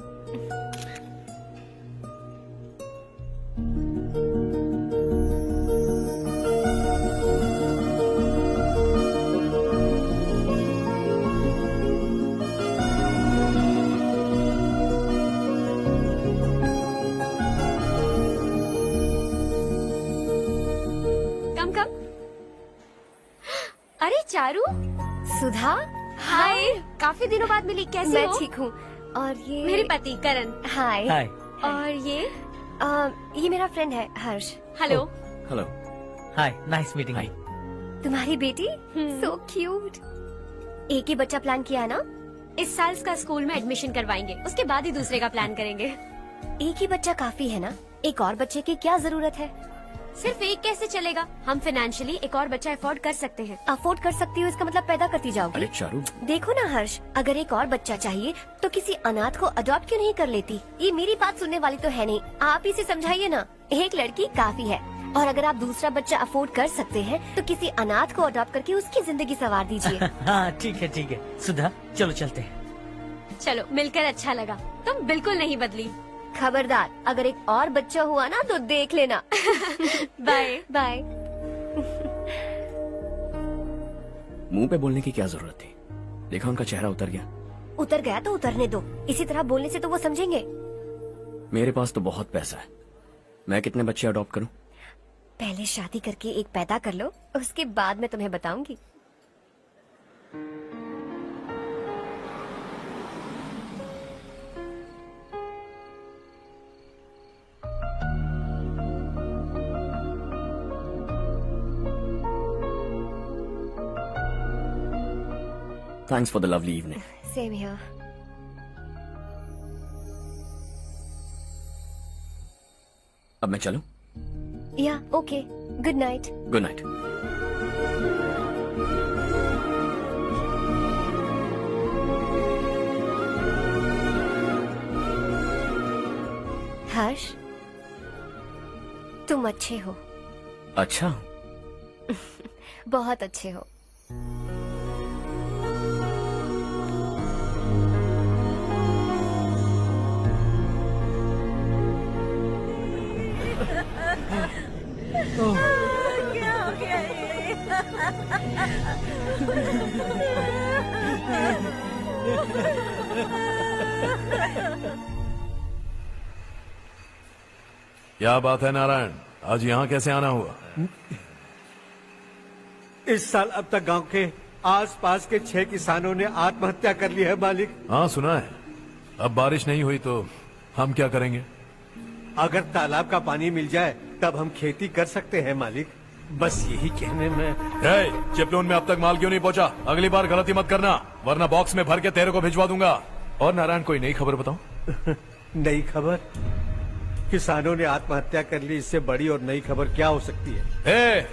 अरे चारू, सुधा, हाय। काफी दिनों बाद मिली, कैसी हो? मैं ठीक हूँ। और ये मेरे पति करण। हाय। हाय। और ये मेरा फ्रेंड है हर्ष। हेलो। हेलो। हाय, नाइस मीटिंग। तुम्हारी बेटी सो क्यूट। एक ही बच्चा प्लान किया है ना? इस साल इसका स्कूल में एडमिशन करवाएंगे, उसके बाद ही दूसरे का प्लान करेंगे। एक ही बच्चा काफी है ना? एक और बच्चे की क्या जरूरत है? सिर्फ एक कैसे चलेगा? हम फाइनेंशियली एक और बच्चा अफोर्ड कर सकते हैं। अफोर्ड कर सकती हो इसका मतलब पैदा करती जाओगी। अरे चारू, देखो ना हर्ष, अगर एक और बच्चा चाहिए तो किसी अनाथ को अडॉप्ट क्यों नहीं कर लेती? ये मेरी बात सुनने वाली तो है नहीं, आप ही से समझाइए ना। एक लड़की काफी है, और अगर आप दूसरा बच्चा अफोर्ड कर सकते हैं तो किसी अनाथ को अडॉप्ट करके उसकी जिंदगी संवार दीजिए। हाँ ठीक है सुधा, चलो चलते हैं। चलो, मिलकर अच्छा लगा। तुम बिल्कुल नहीं बदली। खबरदार, अगर एक और बच्चा हुआ ना तो देख लेना। Bye bye. मुंह पे बोलने की क्या जरूरत थी? देखा उनका चेहरा उतर गया। उतर गया तो उतरने दो, इसी तरह बोलने से तो वो समझेंगे। मेरे पास तो बहुत पैसा है, मैं कितने बच्चे अडॉप्ट करूं? पहले शादी करके एक पैदा कर लो, उसके बाद मैं तुम्हें बताऊंगी। Thanks for the lovely evening. Same here. अब मैं चलूं? Yeah, okay. Good night. Good night. हर्ष, तुम अच्छे हो। अच्छा। बहुत अच्छे हो। क्या हो गया ये? क्या बात है नारायण, आज यहाँ कैसे आना हुआ? इस साल अब तक गांव के आसपास के 6 किसानों ने आत्महत्या कर ली है मालिक। हाँ सुना है। अब बारिश नहीं हुई तो हम क्या करेंगे? अगर तालाब का पानी मिल जाए तब हम खेती कर सकते हैं मालिक। बस यही कहने में। चिपलून में अब तक माल क्यों नहीं पहुंचा? अगली बार गलती मत करना, वरना बॉक्स में भर के तेरे को भिजवा दूंगा। और नारायण, कोई नई खबर बताऊं? नई खबर? किसानों ने आत्महत्या कर ली, इससे बड़ी और नई खबर क्या हो सकती है?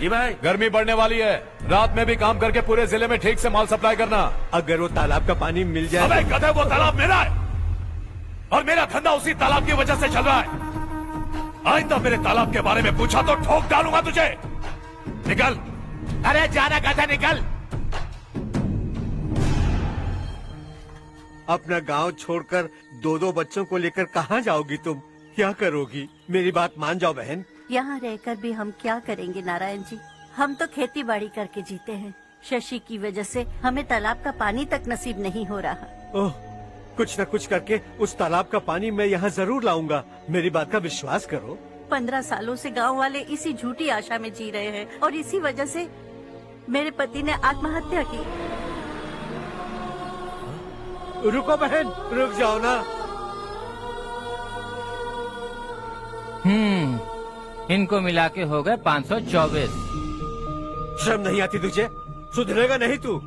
ये भाई, गर्मी बढ़ने वाली है, रात में भी काम करके पूरे जिले में ठीक से माल सप्लाई करना। अगर वो तालाब का पानी मिल जाए। अबे गधे, वो तालाब मेरा है और मेरा धंधा उसी तालाब की वजह से चल रहा है। आइंदा मेरे तालाब के बारे में पूछा तो ठोक डालूंगा तुझे। निकल। अरे जाना गधा, निकल। अपना गांव छोड़कर 2-2 बच्चों को लेकर कहाँ जाओगी तुम? क्या करोगी? मेरी बात मान जाओ बहन। यहाँ रहकर भी हम क्या करेंगे नारायण जी? हम तो खेती बाड़ी करके जीते हैं। शशि की वजह से हमें तालाब का पानी तक नसीब नहीं हो रहा। ओह, कुछ न कुछ करके उस तालाब का पानी मैं यहाँ जरूर लाऊंगा। मेरी बात का विश्वास करो। 15 सालों से गांव वाले इसी झूठी आशा में जी रहे हैं और इसी वजह से मेरे पति ने आत्महत्या की। रुको बहन, रुक जाओ ना। इनको मिला के हो गए 524। शर्म नहीं आती तुझे? सुधरेगा नहीं तू?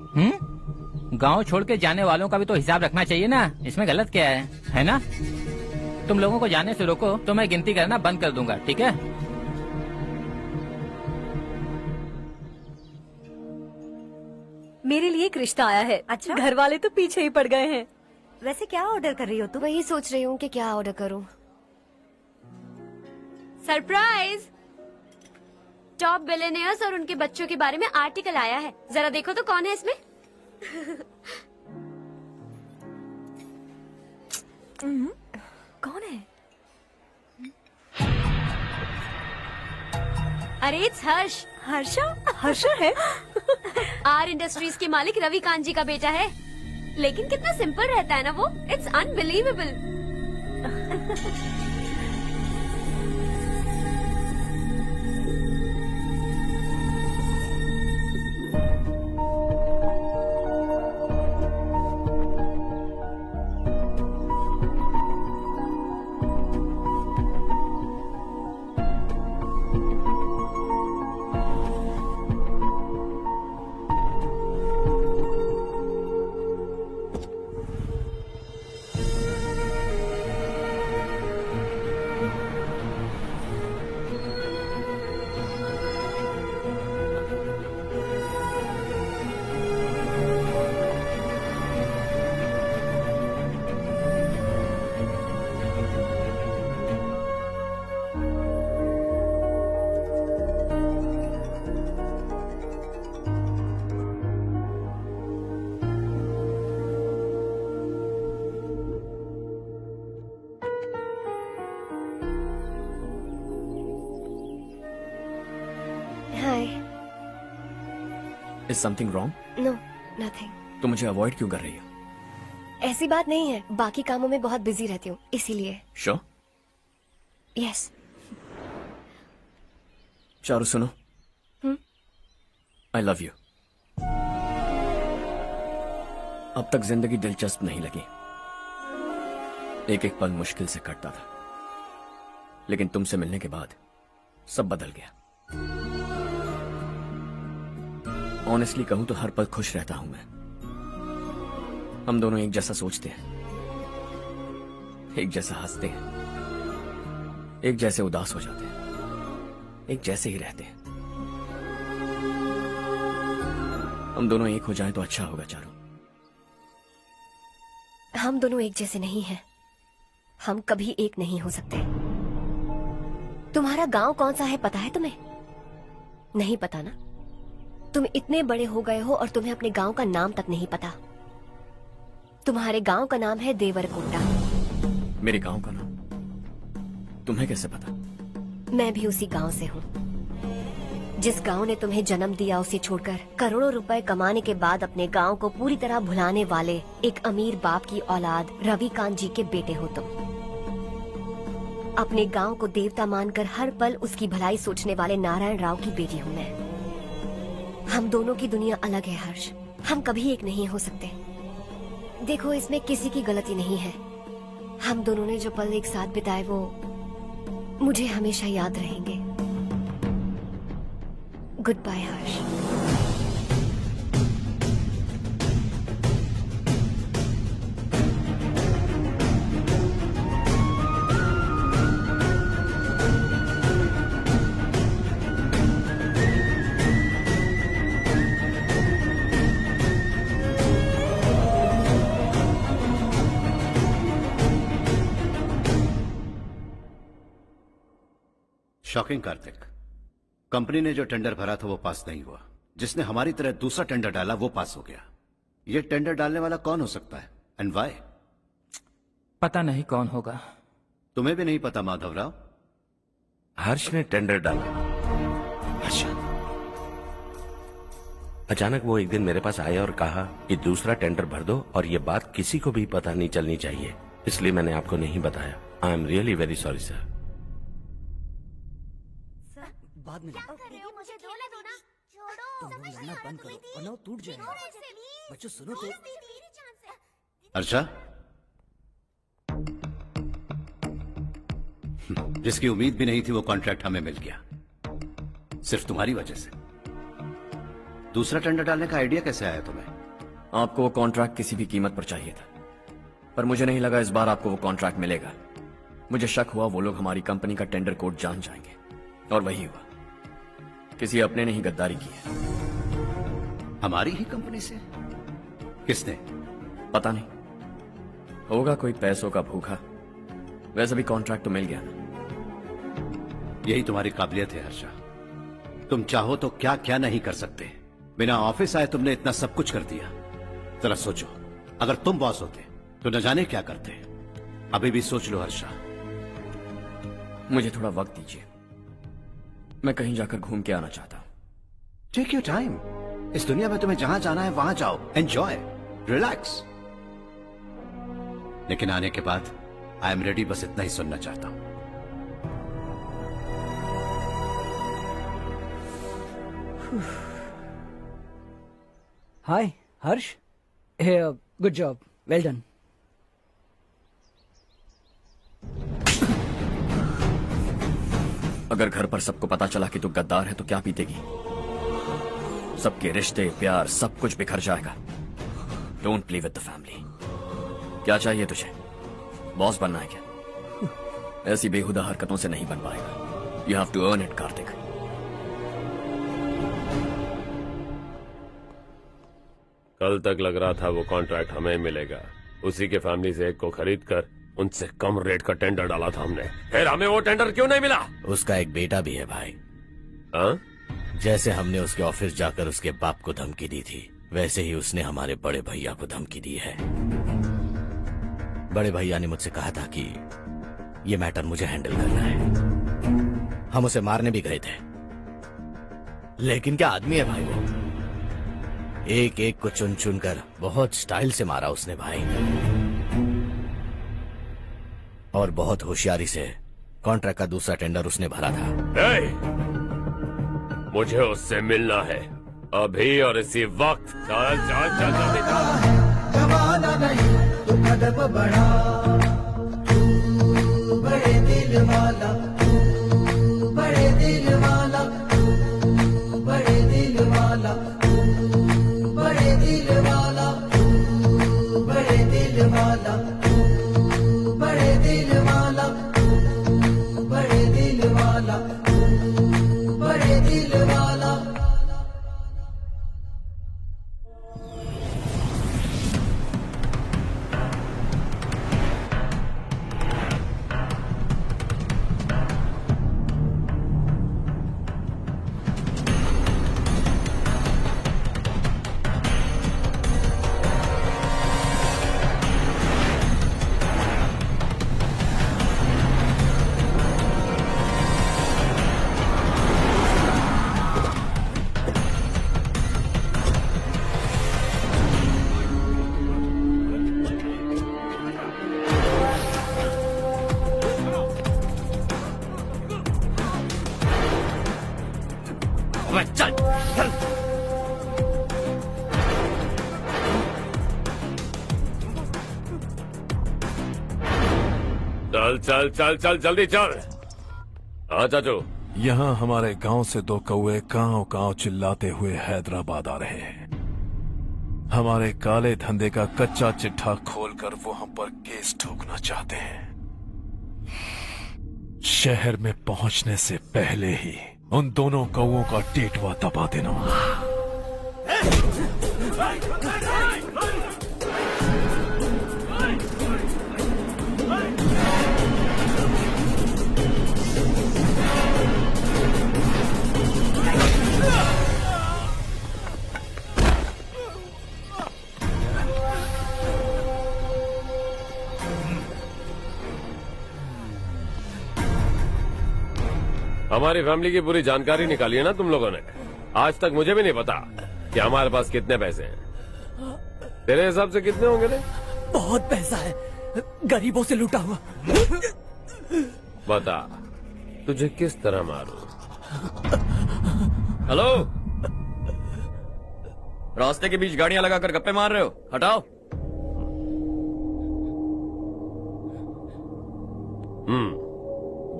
गांव छोड़ के जाने वालों का भी तो हिसाब रखना चाहिए ना। इसमें गलत क्या है ना? तुम लोगों को जाने से रोको तो मैं गिनती करना बंद कर दूंगा, ठीक है? मेरे लिए एक रिश्ता आया है। अच्छा? घर वाले तो पीछे ही पड़ गए हैं। वैसे क्या ऑर्डर कर रही हो तुम? वही सोच रही हूँ कि क्या ऑर्डर करूँ। सरप्राइज! टॉप बिलियनियर्स और उनके बच्चों के बारे में आर्टिकल आया है। जरा देखो तो कौन है इसमें। कौन है? अरे इट्स हर्ष। हर्षा है? आर इंडस्ट्रीज के मालिक रवि कांत जी का बेटा है। लेकिन कितना सिंपल रहता है ना वो। It's unbelievable. Is something wrong? No, nothing. तो मुझे अवॉइड क्यों कर रही हो? ऐसी बात नहीं है, बाकी कामों में बहुत बिजी रहती हूँ इसीलिए। श्योर? यस। चारू सुनो। I love you. अब तक जिंदगी दिलचस्प नहीं लगी। एक एक पल मुश्किल से कटता था, लेकिन तुमसे मिलने के बाद सब बदल गया। ऑनेस्टली कहूं तो हर पल खुश रहता हूं मैं। हम दोनों एक जैसा सोचते हैं, एक जैसा हंसते हैं, एक जैसे उदास हो जाते हैं, एक जैसे ही रहते हैं। हम दोनों एक हो जाएं तो अच्छा होगा चारू। हम दोनों एक जैसे नहीं हैं। हम कभी एक नहीं हो सकते। तुम्हारा गांव कौन सा है पता है तुम्हें? नहीं पता ना? तुम इतने बड़े हो गए हो और तुम्हें अपने गांव का नाम तक नहीं पता। तुम्हारे गांव का नाम है देवरकोटा। मेरे गांव का नाम तुम्हें कैसे पता? मैं भी उसी गांव से हूँ। जिस गांव ने तुम्हें जन्म दिया उसे छोड़कर करोड़ों रुपए कमाने के बाद अपने गांव को पूरी तरह भुलाने वाले एक अमीर बाप की औलाद रवि कांत जी के बेटे हो तुम। अपने गांव को देवता मानकर हर पल उसकी भलाई सोचने वाले नारायण राव की बेटी हूँ मैं। हम दोनों की दुनिया अलग है हर्ष, हम कभी एक नहीं हो सकते। देखो, इसमें किसी की गलती नहीं है। हम दोनों ने जो पल एक साथ बिताए वो मुझे हमेशा याद रहेंगे। गुड बाय हर्ष। शॉकिंग कार्तिक, कंपनी ने जो टेंडर भरा था वो पास नहीं हुआ। जिसने हमारी तरह दूसरा टेंडर डाला वो पास हो गया। ये टेंडर डालने वाला कौन हो सकता है एंड व्हाई? पता नहीं कौन होगा। तुम्हें भी नहीं पता माधव राव? हर्ष ने टेंडर डाला। अच्छा। अचानक वो एक दिन मेरे पास आया और कहा कि दूसरा टेंडर भर दो और ये बात किसी को भी पता नहीं चलनी चाहिए, इसलिए मैंने आपको नहीं बताया। I am really very sorry sir. बाद में मुझे धोने दो ना। छोड़ो, तुम लोग लड़ना बंद करो वरना वो टूट जाएगा। बच्चों सुनो तो। अर्षा, जिसकी उम्मीद भी नहीं थी वो कॉन्ट्रैक्ट हमें मिल गया, सिर्फ तुम्हारी वजह से। दूसरा टेंडर डालने का आइडिया कैसे आया तुम्हें? आपको वो कॉन्ट्रैक्ट किसी भी कीमत पर चाहिए था, पर मुझे नहीं लगा इस बार आपको वो कॉन्ट्रैक्ट मिलेगा। मुझे शक हुआ वो लोग हमारी कंपनी का टेंडर कोड जान जाएंगे, और वही हुआ। किसी अपने ने ही गद्दारी की है। हमारी ही कंपनी से? किसने? पता नहीं, होगा कोई पैसों का भूखा। वैसे भी कॉन्ट्रैक्ट तो मिल गया ना। यही तुम्हारी काबिलियत है हर्षा, तुम चाहो तो क्या क्या नहीं कर सकते। बिना ऑफिस आए तुमने इतना सब कुछ कर दिया। जरा सोचो, अगर तुम बॉस होते तो न जाने क्या करते। अभी भी सोच लो हर्षा। मुझे थोड़ा वक्त दीजिए, मैं कहीं जाकर घूम के आना चाहता हूं। Take your time. इस दुनिया में तुम्हें जहां जाना है वहां जाओ, एंजॉय, रिलैक्स। लेकिन आने के बाद आई एम रेडी, बस इतना ही सुनना चाहता हूं। हाय हर्ष, गुड जॉब, वेल डन। अगर घर पर सबको पता चला कि तू गद्दार है तो क्या बीतेगी? सबके रिश्ते, प्यार, सब कुछ बिखर जाएगा। Don't play with the family. क्या चाहिए तुझे? बॉस बनना है क्या? ऐसी बेहुदा हरकतों से नहीं बन पाएगा। You have to earn it Kartik. कल तक लग रहा था वो कॉन्ट्रैक्ट हमें मिलेगा, उसी के फैमिली से एक को खरीद कर उनसे कम रेट का टेंडर डाला था हमने, फिर हमें वो टेंडर क्यों नहीं मिला? उसका एक बेटा भी है भाई। हाँ? जैसे हमने उसके ऑफिस जाकर उसके बाप को धमकी दी थी, वैसे ही उसने हमारे बड़े भैया को धमकी दी है। बड़े भैया ने मुझसे कहा था कि ये मैटर मुझे हैंडल करना है। हम उसे मारने भी गए थे, लेकिन क्या आदमी है भाई वो। एक एक को चुन चुन कर बहुत स्टाइल से मारा उसने भाई, और बहुत होशियारी से कॉन्ट्रैक्ट का दूसरा टेंडर उसने भरा था। मुझे उससे मिलना है अभी और इसी वक्त। चल चल चल जल्दी चल। जमाना नहीं तू कदम बढ़ा, तू बड़े दिल वाला, तू बड़े दिल वाला, तू बड़े दिल वाला, तू बड़े दिल वाला, तू बड़े दिल वाला, तू बड़े दिल वाला, तू बड़े दिल वाला, तू बड़े दिल वाला। मैं, चल चल। चल चल चल चल जल्दी चल। हाँ चाचू। यहाँ हमारे गांव से 2 कौवे कांव कांव चिल्लाते हुए हैदराबाद आ रहे हैं। हमारे काले धंधे का कच्चा चिट्ठा खोलकर वो हम पर केस ठोकना चाहते हैं। शहर में पहुंचने से पहले ही उन दोनों कौवों का टेटवा दबा देना। हमारी फैमिली की पूरी जानकारी निकाली है ना तुम लोगों ने। आज तक मुझे भी नहीं पता कि हमारे पास कितने पैसे हैं। तेरे हिसाब से कितने होंगे रे? बहुत पैसा है, गरीबों से लूटा हुआ। बता तुझे किस तरह मारूं? हेलो, रास्ते के बीच गाड़ियां लगाकर गप्पे मार रहे हो? हटाओ।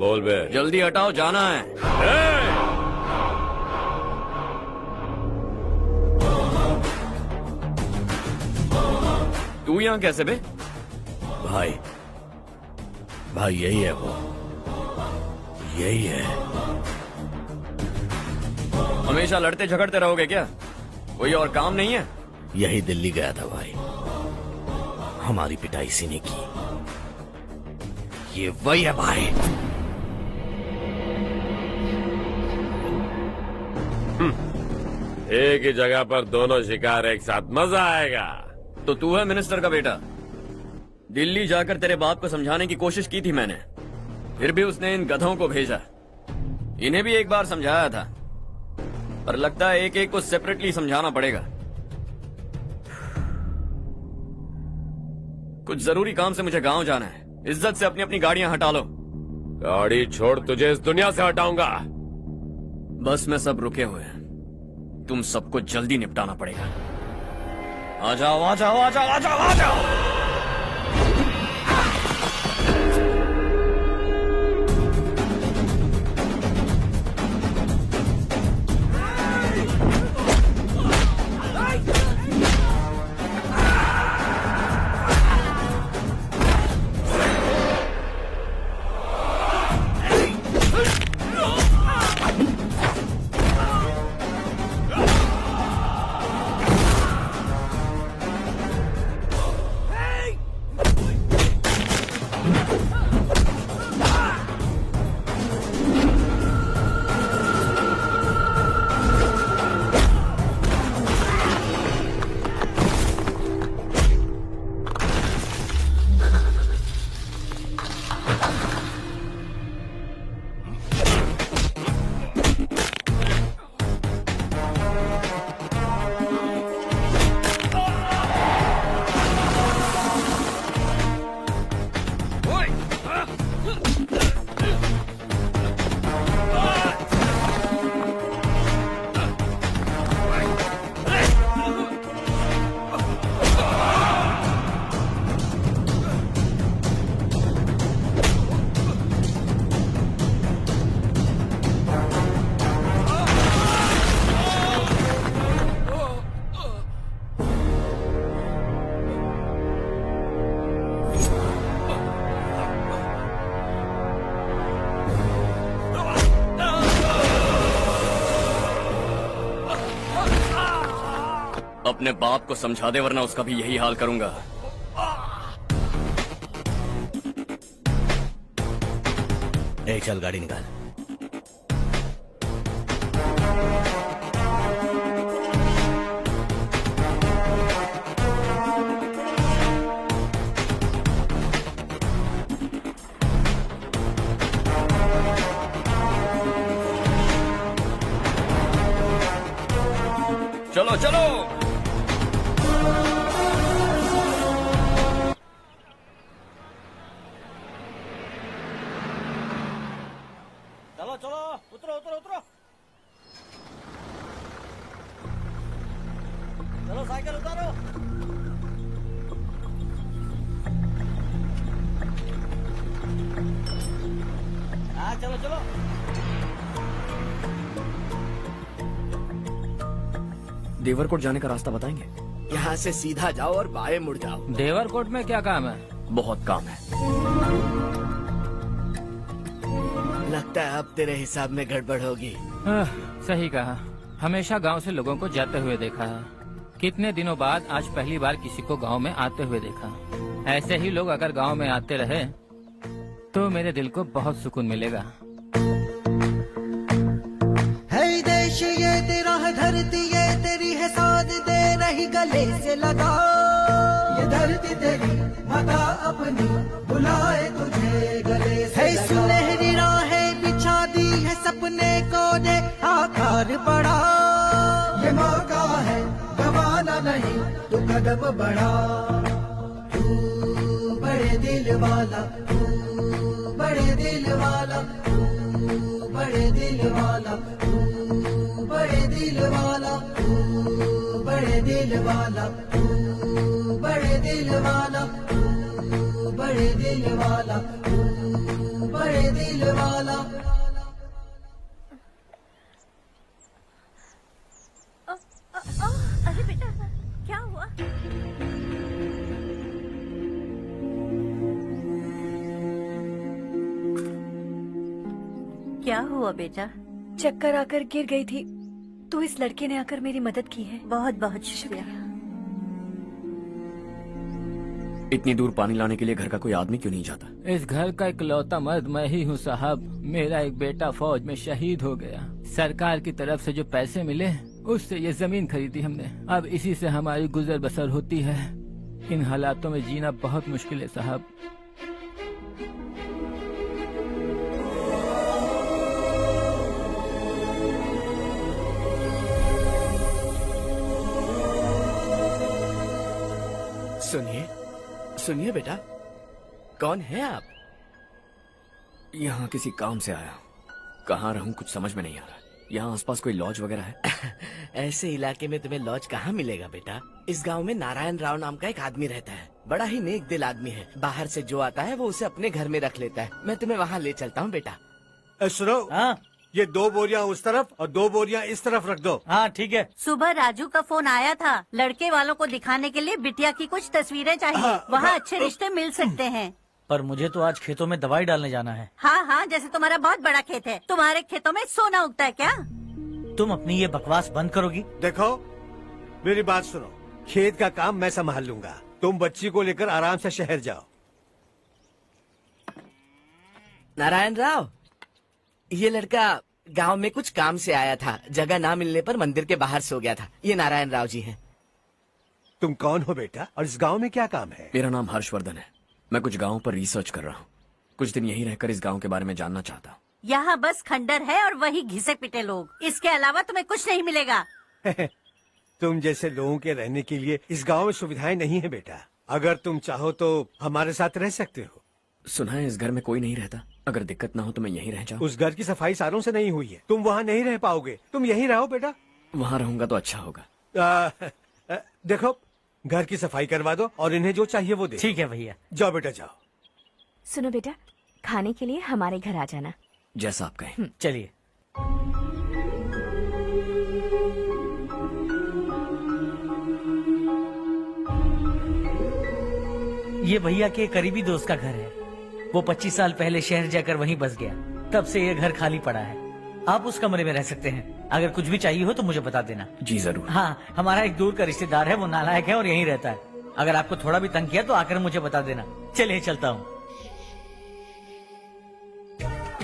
बोल बे। जल्दी हटाओ, जाना है। तू यहाँ कैसे बे? भाई यही है वो, यही है। हमेशा लड़ते झगड़ते रहोगे क्या? कोई और काम नहीं है? यही दिल्ली गया था भाई, हमारी पिटाई इसी ने की। ये वही है भाई। एक ही जगह पर दोनों शिकार एक साथ, मजा आएगा। तो तू है मिनिस्टर का बेटा? दिल्ली जाकर तेरे बाप को समझाने की कोशिश की थी मैंने, फिर भी उसने इन गधों को भेजा। इन्हें भी एक बार समझाया था, पर लगता है एक एक को सेपरेटली समझाना पड़ेगा। कुछ जरूरी काम से मुझे गांव जाना है। इज्जत से अपनी अपनी गाड़ियां हटा लो। गाड़ी छोड़, तुझे इस दुनिया से हटाऊंगा। बस में सब रुके हुए हैं, तुम सबको जल्दी निपटाना पड़ेगा। आ जाओ आ जाओ आ जाओ आ जाओ आ जाओ। अपने बाप को समझा दे, वरना उसका भी यही हाल करूंगा। चल गाड़ी निकाल। चलो चलो। चलो चलो, उतरो उतरो उतरो। साइकिल उतारो। हाँ चलो चलो। देवरकोट जाने का रास्ता बताएंगे? यहाँ से सीधा जाओ और बाएं मुड़ जाओ। देवरकोट में क्या काम है? बहुत काम है। लगता है अब तेरे हिसाब में गड़बड़ होगी। सही कहा। हमेशा गांव से लोगों को जाते हुए देखा है। कितने दिनों बाद आज पहली बार किसी को गांव में आते हुए देखा। ऐसे ही लोग अगर गांव में आते रहे तो मेरे दिल को बहुत सुकून मिलेगा। है देश ये तेरा है, धरती ये तेरी है, साथ दे रही गले से लगा। ये धरती तेरी माता अपनी बुलाए तुझे गले से लगा। सुनहरी राहें बिछा दी है, सपने को दे आकार बढ़ा। ये मौका है गवाना नहीं, तू कदम बढ़ा। तू बड़े दिल वाला, तू बड़े दिल वाला, तू बड़े दिल वाला, तू बड़े दिल वाला, तू बड़े दिल वाला, तू बड़े दिल वाला, तू बड़े दिल वाला, तू बड़े दिल वाला। अरे बेटा क्या हुआ? क्या हुआ बेटा? चक्कर आकर गिर गई थी तो इस लड़के ने आकर मेरी मदद की है। बहुत बहुत शुक्रिया। इतनी दूर पानी लाने के लिए घर का कोई आदमी क्यों नहीं जाता? इस घर का इकलौता मर्द मैं ही हूँ साहब। मेरा एक बेटा फौज में शहीद हो गया। सरकार की तरफ से जो पैसे मिले उससे ये जमीन खरीदी हमने। अब इसी से हमारी गुजर बसर होती है। इन हालातों में जीना बहुत मुश्किल है साहब। सुनिए सुनिए बेटा, कौन है आप? यहाँ किसी काम से आया। कहाँ रहूँ कुछ समझ में नहीं आ रहा। यहाँ आसपास कोई लॉज वगैरह है? ऐसे इलाके में तुम्हें लॉज कहाँ मिलेगा बेटा? इस गांव में नारायण राव नाम का एक आदमी रहता है। बड़ा ही नेक दिल आदमी है। बाहर से जो आता है वो उसे अपने घर में रख लेता है। मैं तुम्हें वहाँ ले चलता हूँ बेटा। सुनो, ये 2 बोरियां उस तरफ और 2 बोरियां इस तरफ रख दो। हाँ ठीक है। सुबह राजू का फोन आया था। लड़के वालों को दिखाने के लिए बिटिया की कुछ तस्वीरें चाहिए। वहाँ अच्छे रिश्ते मिल सकते हैं। पर मुझे तो आज खेतों में दवाई डालने जाना है। हाँ हाँ, जैसे तुम्हारा बहुत बड़ा खेत है। तुम्हारे खेतों में सोना उगता है क्या? तुम अपनी ये बकवास बंद करोगी? देखो मेरी बात सुनो, खेत का काम मैं संभाल लूंगा। तुम बच्ची को लेकर आराम से शहर जाओ। नारायण राव, ये लड़का गांव में कुछ काम से आया था। जगह ना मिलने पर मंदिर के बाहर सो गया था। ये नारायण राव जी हैं। तुम कौन हो बेटा और इस गांव में क्या काम है? मेरा नाम हर्षवर्धन है। मैं कुछ गाँव पर रिसर्च कर रहा हूँ। कुछ दिन यहीं रहकर इस गाँव के बारे में जानना चाहता हूँ। यहाँ बस खंडर है और वही घिसे पिटे लोग। इसके अलावा तुम्हें कुछ नहीं मिलेगा। तुम जैसे लोगों के रहने के लिए इस गांव में सुविधाएं नहीं है बेटा। अगर तुम चाहो तो हमारे साथ रह सकते हो। सुना है इस घर में कोई नहीं रहता। अगर दिक्कत ना हो तो मैं यहीं रह जाऊँ। उस घर की सफाई सालों से नहीं हुई है। तुम वहाँ नहीं रह पाओगे। तुम यहीं रहो बेटा। वहाँ रहूंगा तो अच्छा होगा। देखो घर की सफाई करवा दो और इन्हें जो चाहिए वो दे। ठीक है भैया। जाओ बेटा जाओ। सुनो बेटा, खाने के लिए हमारे घर आ जाना। जैसा आप कहें। चलिए। ये भैया के करीबी दोस्त का घर है। वो 25 साल पहले शहर जाकर वहीं बस गया। तब से ये घर खाली पड़ा है। आप उस कमरे में रह सकते हैं। अगर कुछ भी चाहिए हो तो मुझे बता देना। जी जरूर। हाँ, हमारा एक दूर का रिश्तेदार है। वो नालायक है और यहीं रहता है। अगर आपको थोड़ा भी तंग किया तो आकर मुझे बता देना। चलिए चलता हूँ।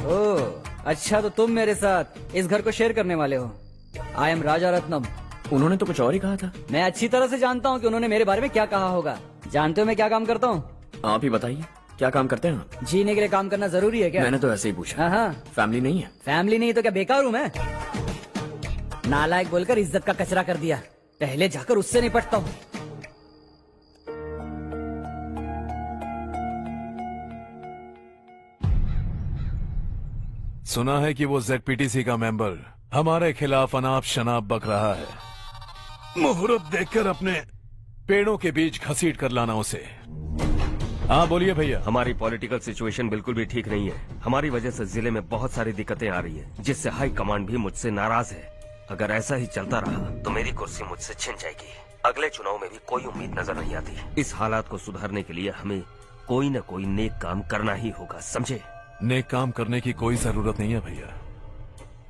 ओह अच्छा, तो तुम मेरे साथ इस घर को शेयर करने वाले हो। आई एम राजा रत्नम। उन्होंने तो कुछ और ही कहा था। मैं अच्छी तरह से जानता हूँ कि उन्होंने मेरे बारे में क्या कहा होगा। जानते हो मैं क्या काम करता हूँ? आप ही बताइए, क्या काम करते हैं आप? जीने के लिए काम करना जरूरी है क्या? मैंने तो ऐसे ही पूछा। हाँ। फैमिली नहीं है? फैमिली नहीं तो क्या बेकार हूँ मैं? नालायक बोलकर इज्जत का कचरा कर दिया। पहले जाकर उससे निपटता हूँ। सुना है कि वो ZPTC का मेंबर हमारे खिलाफ अनाप शनाप बक रहा है। मुहूर्त देखकर अपने पेड़ों के बीच घसीट कर लाना उसे। हाँ बोलिए भैया। हमारी पॉलिटिकल सिचुएशन बिल्कुल भी ठीक नहीं है। हमारी वजह से जिले में बहुत सारी दिक्कतें आ रही है, जिससे हाई कमांड भी मुझसे नाराज है। अगर ऐसा ही चलता रहा तो मेरी कुर्सी मुझसे छिन जाएगी। अगले चुनाव में भी कोई उम्मीद नजर नहीं आती। इस हालात को सुधारने के लिए हमें कोई न कोई नेक काम करना ही होगा, समझे? नेक काम करने की कोई जरूरत नहीं है भैया,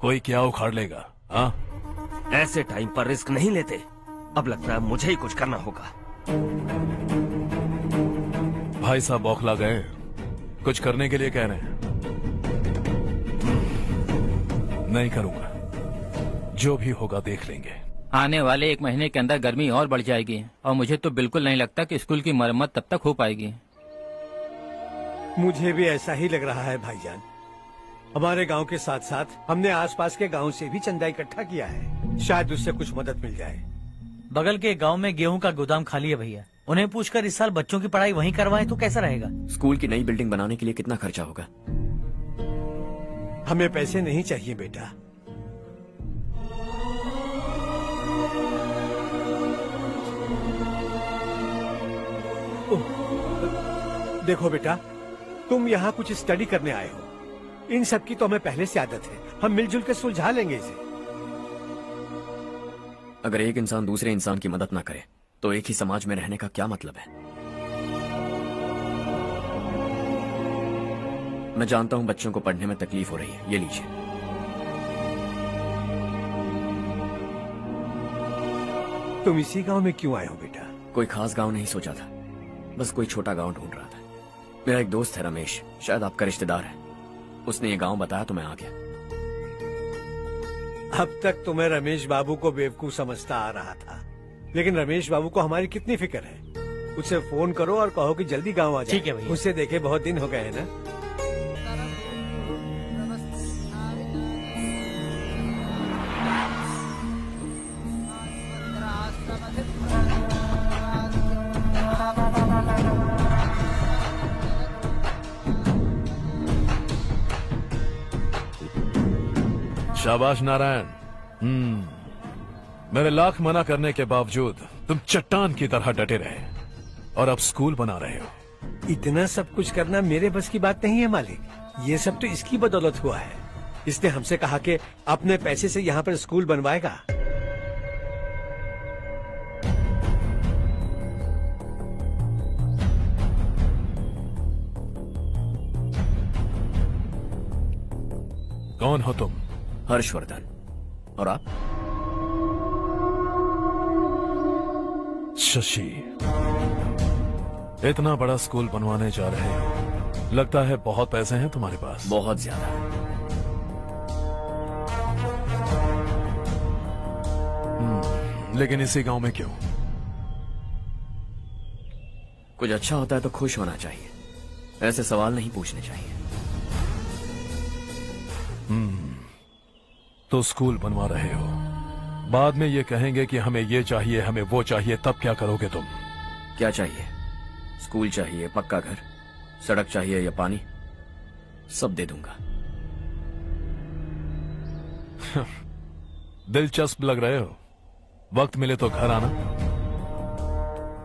कोई क्या उखाड़ लेगा। हाँ, ऐसे टाइम पर रिस्क नहीं लेते। अब लगता है मुझे ही कुछ करना होगा। भाई साहब बौखला गए, कुछ करने के लिए कह रहे हैं। नहीं करूंगा, जो भी होगा देख लेंगे। आने वाले 1 महीने के अंदर गर्मी और बढ़ जाएगी और मुझे तो बिल्कुल नहीं लगता कि स्कूल की मरम्मत तब तक हो पाएगी। मुझे भी ऐसा ही लग रहा है भाईजान। हमारे गांव के साथ साथ हमने आसपास के गांव से भी चंदा इकट्ठा किया है, शायद उससे कुछ मदद मिल जाए। बगल के गांव में गेहूं का गोदाम खाली है भैया, उन्हें पूछकर इस साल बच्चों की पढ़ाई वहीं करवाएं तो कैसा रहेगा? स्कूल की नई बिल्डिंग बनाने के लिए कितना खर्चा होगा? हमें पैसे नहीं चाहिए बेटा। देखो बेटा, तुम यहाँ कुछ स्टडी करने आए हो, इन सब की तो हमें पहले से आदत है। हम मिलजुल के सुलझा लेंगे इसे। अगर एक इंसान दूसरे इंसान की मदद ना करे तो एक ही समाज में रहने का क्या मतलब है? मैं जानता हूं बच्चों को पढ़ने में तकलीफ हो रही है, ये लीजिए। तुम इसी गांव में क्यों आए हो बेटा? कोई खास गांव नहीं सोचा था, बस कोई छोटा गांव ढूंढ रहा था। मेरा एक दोस्त है रमेश, शायद आपका रिश्तेदार है, उसने ये गांव बताया तो मैं आ गया। अब तक तुम्हें रमेश बाबू को बेवकूफ समझता आ रहा था, लेकिन रमेश बाबू को हमारी कितनी फिक्र है। उसे फोन करो और कहो कि जल्दी गांव आ जाए। ठीक है भैया। उससे देखे बहुत दिन हो गए हैं ना। शाबाश नारायण। मेरे लाख मना करने के बावजूद तुम चट्टान की तरह डटे रहे और अब स्कूल बना रहे हो। इतना सब कुछ करना मेरे बस की बात नहीं है मालिक, ये सब तो इसकी बदौलत हुआ है। इसने हमसे कहा कि अपने पैसे से यहाँ पर स्कूल बनवाएगा। कौन हो तुम? हर्षवर्धन। और आप? शशि। इतना बड़ा स्कूल बनवाने जा रहे हो, लगता है बहुत पैसे हैं तुम्हारे पास। बहुत ज्यादा। लेकिन इसी गांव में क्यों? कुछ अच्छा होता है तो खुश होना चाहिए, ऐसे सवाल नहीं पूछने चाहिए। तो स्कूल बनवा रहे हो, बाद में ये कहेंगे कि हमें ये चाहिए, हमें वो चाहिए, तब क्या करोगे तुम? क्या चाहिए? स्कूल चाहिए, पक्का घर, सड़क चाहिए या पानी, सब दे दूंगा। दिलचस्प लग रहे हो। वक्त मिले तो घर आना,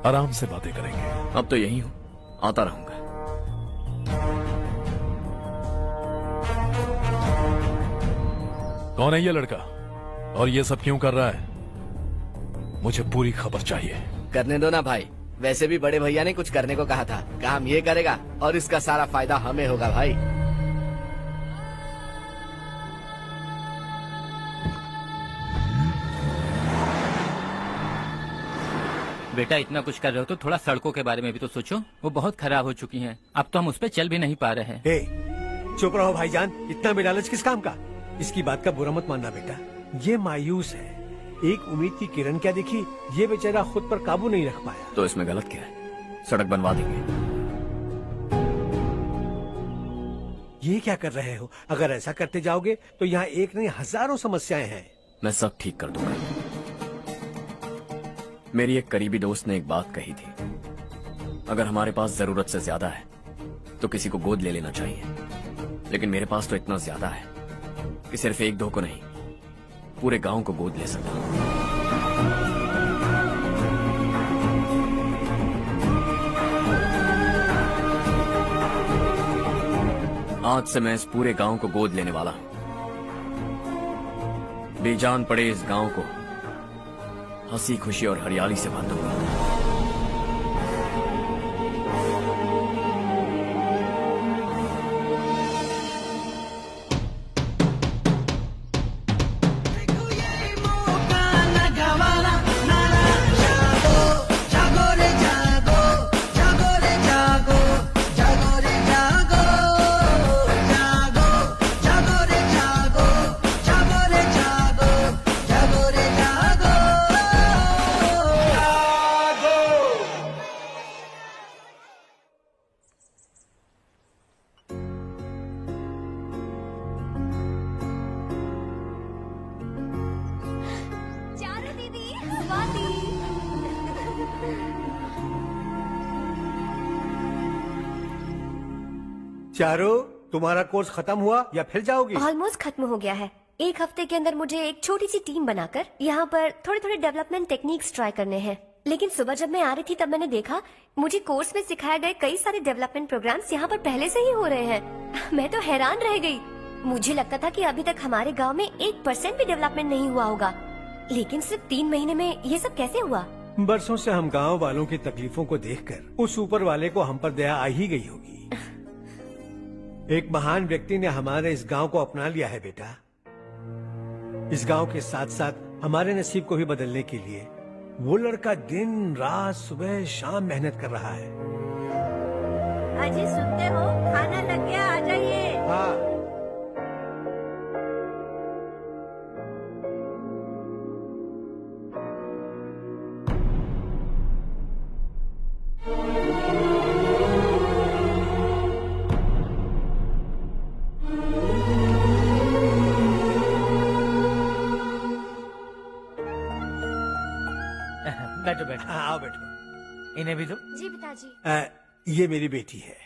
आराम से बातें करेंगे। अब तो यही हूं, आता रहूंगा। कौन है ये लड़का और ये सब क्यों कर रहा है? मुझे पूरी खबर चाहिए। करने दो ना भाई, वैसे भी बड़े भैया ने कुछ करने को कहा था, काम ये करेगा और इसका सारा फायदा हमें होगा भाई। बेटा इतना कुछ कर रहे हो तो थोड़ा सड़कों के बारे में भी तो सोचो, वो बहुत खराब हो चुकी हैं। अब तो हम उस पर चल भी नहीं पा रहे हैं। चुप रहो भाईजान, इतना बेलालच किस काम का? इसकी बात का बुरा मत मानना बेटा, ये मायूस है। एक उम्मीद की किरण क्या दिखी, ये बेचारा खुद पर काबू नहीं रख पाया। तो इसमें गलत क्या है? सड़क बनवा देंगे। ये क्या कर रहे हो? अगर ऐसा करते जाओगे तो यहाँ एक नहीं हजारों समस्याएं हैं। मैं सब ठीक कर दूंगा। मेरी एक करीबी दोस्त ने एक बात कही थी, अगर हमारे पास जरूरत से ज्यादा है तो किसी को गोद ले लेना चाहिए, लेकिन मेरे पास तो इतना ज्यादा है कि सिर्फ एक दो को नहीं, पूरे गांव को गोद ले सकता हूं। आज से मैं इस पूरे गांव को गोद लेने वाला हूं। बेजान पड़े इस गांव को हंसी खुशी और हरियाली से भर दूंगा। चारों, तुम्हारा कोर्स खत्म हुआ या फिर जाओगी? ऑलमोस्ट खत्म हो गया है। एक हफ्ते के अंदर मुझे एक छोटी सी टीम बनाकर यहाँ पर थोड़े थोड़े डेवलपमेंट टेक्निक्स ट्राई करने हैं। लेकिन सुबह जब मैं आ रही थी तब मैंने देखा मुझे कोर्स में सिखाए गए कई सारे डेवलपमेंट प्रोग्राम्स यहाँ पर पहले से ही हो रहे हैं। मैं तो हैरान रह गई। मुझे लगता था कि अभी तक हमारे गाँव में 1% भी डेवलपमेंट नहीं हुआ होगा, लेकिन सिर्फ 3 महीने में ये सब कैसे हुआ? बरसों से हम गांव वालों की तकलीफों को देखकर उस ऊपर वाले को हम पर दया आ ही गई होगी। एक महान व्यक्ति ने हमारे इस गांव को अपना लिया है बेटा। इस गांव के साथ साथ हमारे नसीब को भी बदलने के लिए वो लड़का दिन रात सुबह शाम मेहनत कर रहा है। अजी सुनते हो, खाना लग गया, आ जाइए। हाँ। बैठो बैठो। आओ बैठो। इन्हें भी दो। जी पिताजी। ये मेरी बेटी है।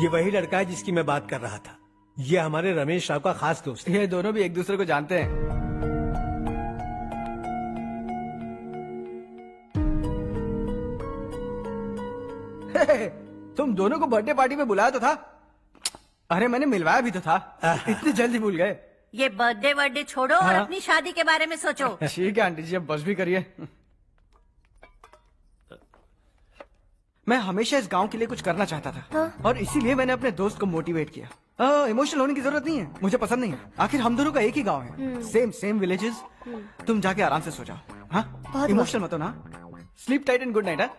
ये वही लड़का है जिसकी मैं बात कर रहा था। ये हमारे रमेश राव का खास दोस्त है। ये दोनों भी एक दूसरे को जानते हैं। तुम दोनों को बर्थडे पार्टी में बुलाया तो था। अरे मैंने मिलवाया भी तो था। इतनी जल्दी भूल गए। ये बर्थडे छोड़ो और अपनी शादी के बारे में सोचो। ठीक है आंटी जी, अब बस भी करिए। मैं हमेशा इस गांव के लिए कुछ करना चाहता था और इसीलिए मैंने अपने दोस्त को मोटिवेट किया। इमोशनल होने की जरूरत नहीं है, मुझे पसंद नहीं है। आखिर हम दोनों का एक ही गांव है, सेम विलेजेस। तुम जाके आराम से सो जाओ। हाँ, इमोशनल मत हो ना। Sleep tight and good night.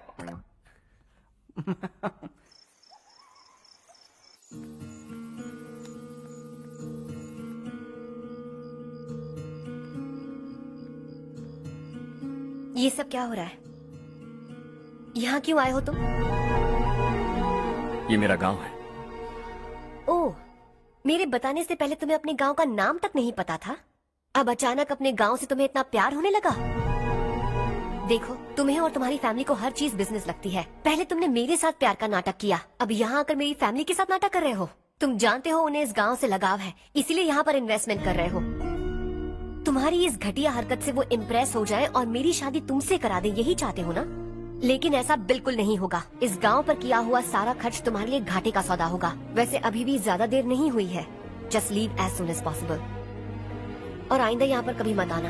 ये सब क्या हो रहा है? यहाँ क्यों आए हो तुम? ये मेरा गांव है। ओह, मेरे बताने से पहले तुम्हें अपने गांव का नाम तक नहीं पता था? अब अचानक अपने गांव से तुम्हें इतना प्यार होने लगा? देखो, तुम्हें और तुम्हारी फैमिली को हर चीज बिजनेस लगती है। पहले तुमने मेरे साथ प्यार का नाटक किया, अब यहाँ आकर मेरी फैमिली के साथ नाटक कर रहे हो। तुम जानते हो उन्हें इस गांव से लगाव है, इसीलिए यहाँ पर इन्वेस्टमेंट कर रहे हो। तुम्हारी इस घटिया हरकत से वो इम्प्रेस हो जाए और मेरी शादी तुमसे करा दे, यही चाहते हो ना? लेकिन ऐसा बिल्कुल नहीं होगा। इस गांव पर किया हुआ सारा खर्च तुम्हारे लिए घाटे का सौदा होगा। वैसे अभी भी ज्यादा देर नहीं हुई है। Just leave as soon as possible और आइंदा यहाँ पर कभी मत आना।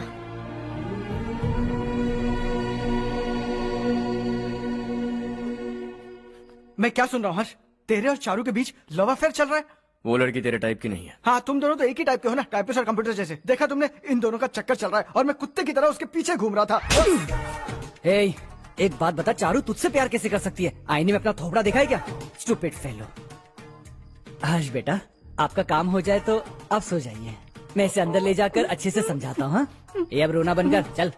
मैं क्या सुन रहा हूँ हर्ष? तेरे और चारू के बीच लव अफेयर चल रहा है? वो लड़की तेरे टाइप की नहीं है। हाँ, तुम दोनों तो एक ही टाइप के हो ना, टाइपिस्ट और कंप्यूटर जैसे। देखा तुमने, इन दोनों का चक्कर चल रहा है और मैं कुत्ते की तरह उसके पीछे घूम रहा था। एक बात बता, चारू तुझसे प्यार कैसे कर सकती है? आईने में अपना थोपड़ा देखा है क्या? Stupid fellow. हर्ष बेटा, आपका काम हो जाए तो अब सो जाइए। मैं इसे अंदर ले जाकर अच्छे से समझाता हूँ। ये अब रोना बनकर चल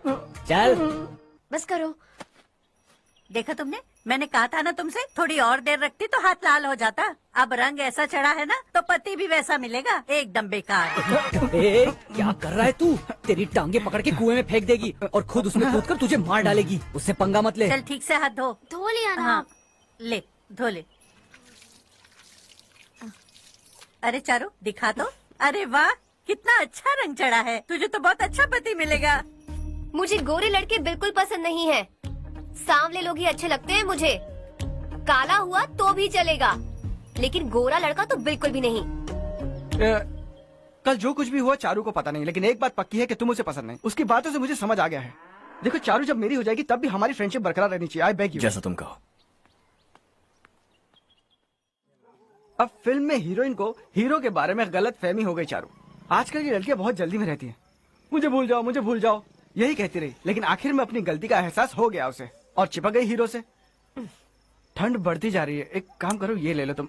चल। बस करो। देखा तुमने, मैंने कहा था ना तुमसे, थोड़ी और देर रखती तो हाथ लाल हो जाता। अब रंग ऐसा चढ़ा है ना तो पति भी वैसा मिलेगा। एकदम बेकार। क्या कर रहा है तू? तेरी टांगे पकड़ के कुएं में फेंक देगी और खुद उसमें कूदकर तुझे मार डालेगी। उससे पंगा मत ले। चल ठीक से हाथ धो। धो लिया ना। हाँ, ले धो ले। अरे चारू दिखा तो। अरे वाह, कितना अच्छा रंग चढ़ा है। तुझे तो बहुत अच्छा पति मिलेगा। मुझे गोरे लड़के बिल्कुल पसंद नहीं है। सांवले लोग ही अच्छे लगते हैं मुझे। काला हुआ तो भी चलेगा, लेकिन गोरा लड़का तो बिल्कुल भी नहीं। कल जो कुछ भी हुआ चारू को पता नहीं, लेकिन एक बात पक्की है कि तुम उसे पसंद नहीं। उसकी बातों से मुझे समझ आ गया है। देखो चारू जब मेरी हो जाएगी तब भी हमारी फ्रेंडशिप बरकरार रहनी चाहिए। I beg you. जैसा तुम कहो। अब फिल्म में हीरोइन को हीरो के बारे में गलत फहमी हो गई चारू। आजकल की लड़कियां बहुत जल्दी में रहती हैं। मुझे भूल जाओ, मुझे भूल जाओ, यही कहती रही, लेकिन आखिर में अपनी गलती का एहसास हो गया उसे और चिपक गई हीरो से। ठंड बढ़ती जा रही है, एक काम करो ये ले लो तुम।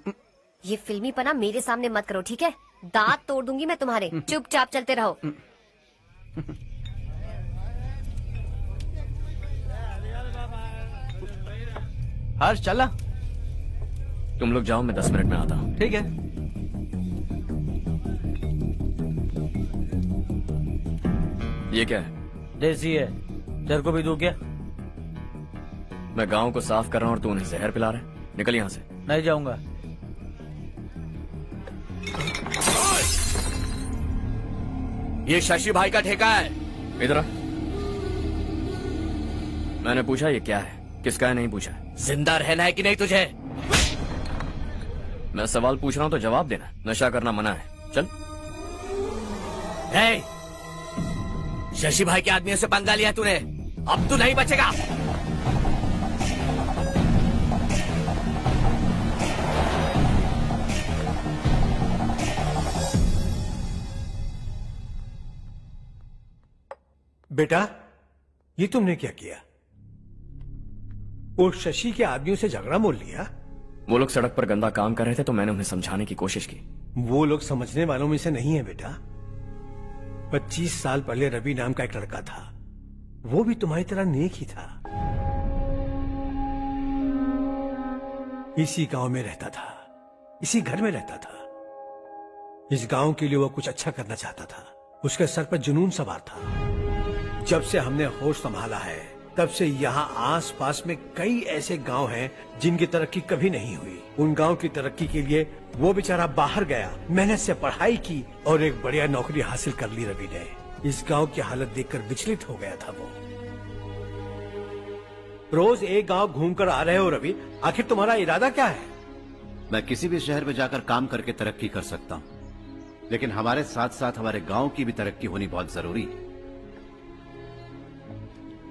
ये फिल्मी पना मेरे सामने मत करो, ठीक है? दांत तोड़ दूंगी मैं तुम्हारे। चुपचाप चलते रहो। हर्ष चला। तुम लोग जाओ, मैं 10 मिनट में आता हूँ। ठीक है। ये क्या है? देसी है। तेरे को भी दूं क्या? मैं गांव को साफ कर रहा हूँ और तू उन्हें जहर पिला रहा है। निकल यहाँ से। नहीं जाऊंगा। ये शशि भाई का ठेका है। इधर आ। मैंने पूछा ये क्या है, किसका है नहीं पूछा। जिंदा रहना है कि नहीं तुझे? मैं सवाल पूछ रहा हूँ तो जवाब देना। नशा करना मना है। चल। हे, शशि भाई के आदमियों से पंगा लिया तूने, अब तू नहीं बचेगा। बेटा, ये तुमने क्या किया? वो शशि के आदमियों से झगड़ा मोल लिया? वो लोग सड़क पर गंदा काम कर रहे थे तो मैंने उन्हें समझाने की कोशिश की। वो लोग समझने वालों में से नहीं है बेटा। 25 साल पहले रवि नाम का एक लड़का था, वो भी तुम्हारी तरह नेक ही था। इसी गांव में रहता था, इसी घर में रहता था। इस गांव के लिए वो कुछ अच्छा करना चाहता था। उसके सर पर जुनून सवार था। जब से हमने होश संभाला है तब से यहाँ आस पास में कई ऐसे गांव हैं जिनकी तरक्की कभी नहीं हुई। उन गांव की तरक्की के लिए वो बेचारा बाहर गया, मेहनत से पढ़ाई की और एक बढ़िया नौकरी हासिल कर ली रवि ने। इस गांव की हालत देखकर विचलित हो गया था वो। रोज एक गांव घूमकर आ रहे हो रवि, आखिर तुम्हारा इरादा क्या है? मैं किसी भी शहर में जाकर काम करके तरक्की कर सकता हूँ, लेकिन हमारे साथ साथ हमारे गांव की भी तरक्की होनी बहुत जरूरी है।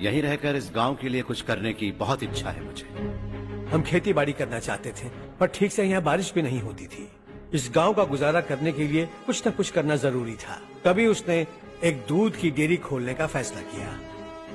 यहीं रहकर इस गांव के लिए कुछ करने की बहुत इच्छा है मुझे। हम खेती बाड़ी करना चाहते थे, पर ठीक से यहाँ बारिश भी नहीं होती थी। इस गांव का गुजारा करने के लिए कुछ न कुछ करना जरूरी था। तभी उसने एक दूध की डेयरी खोलने का फैसला किया।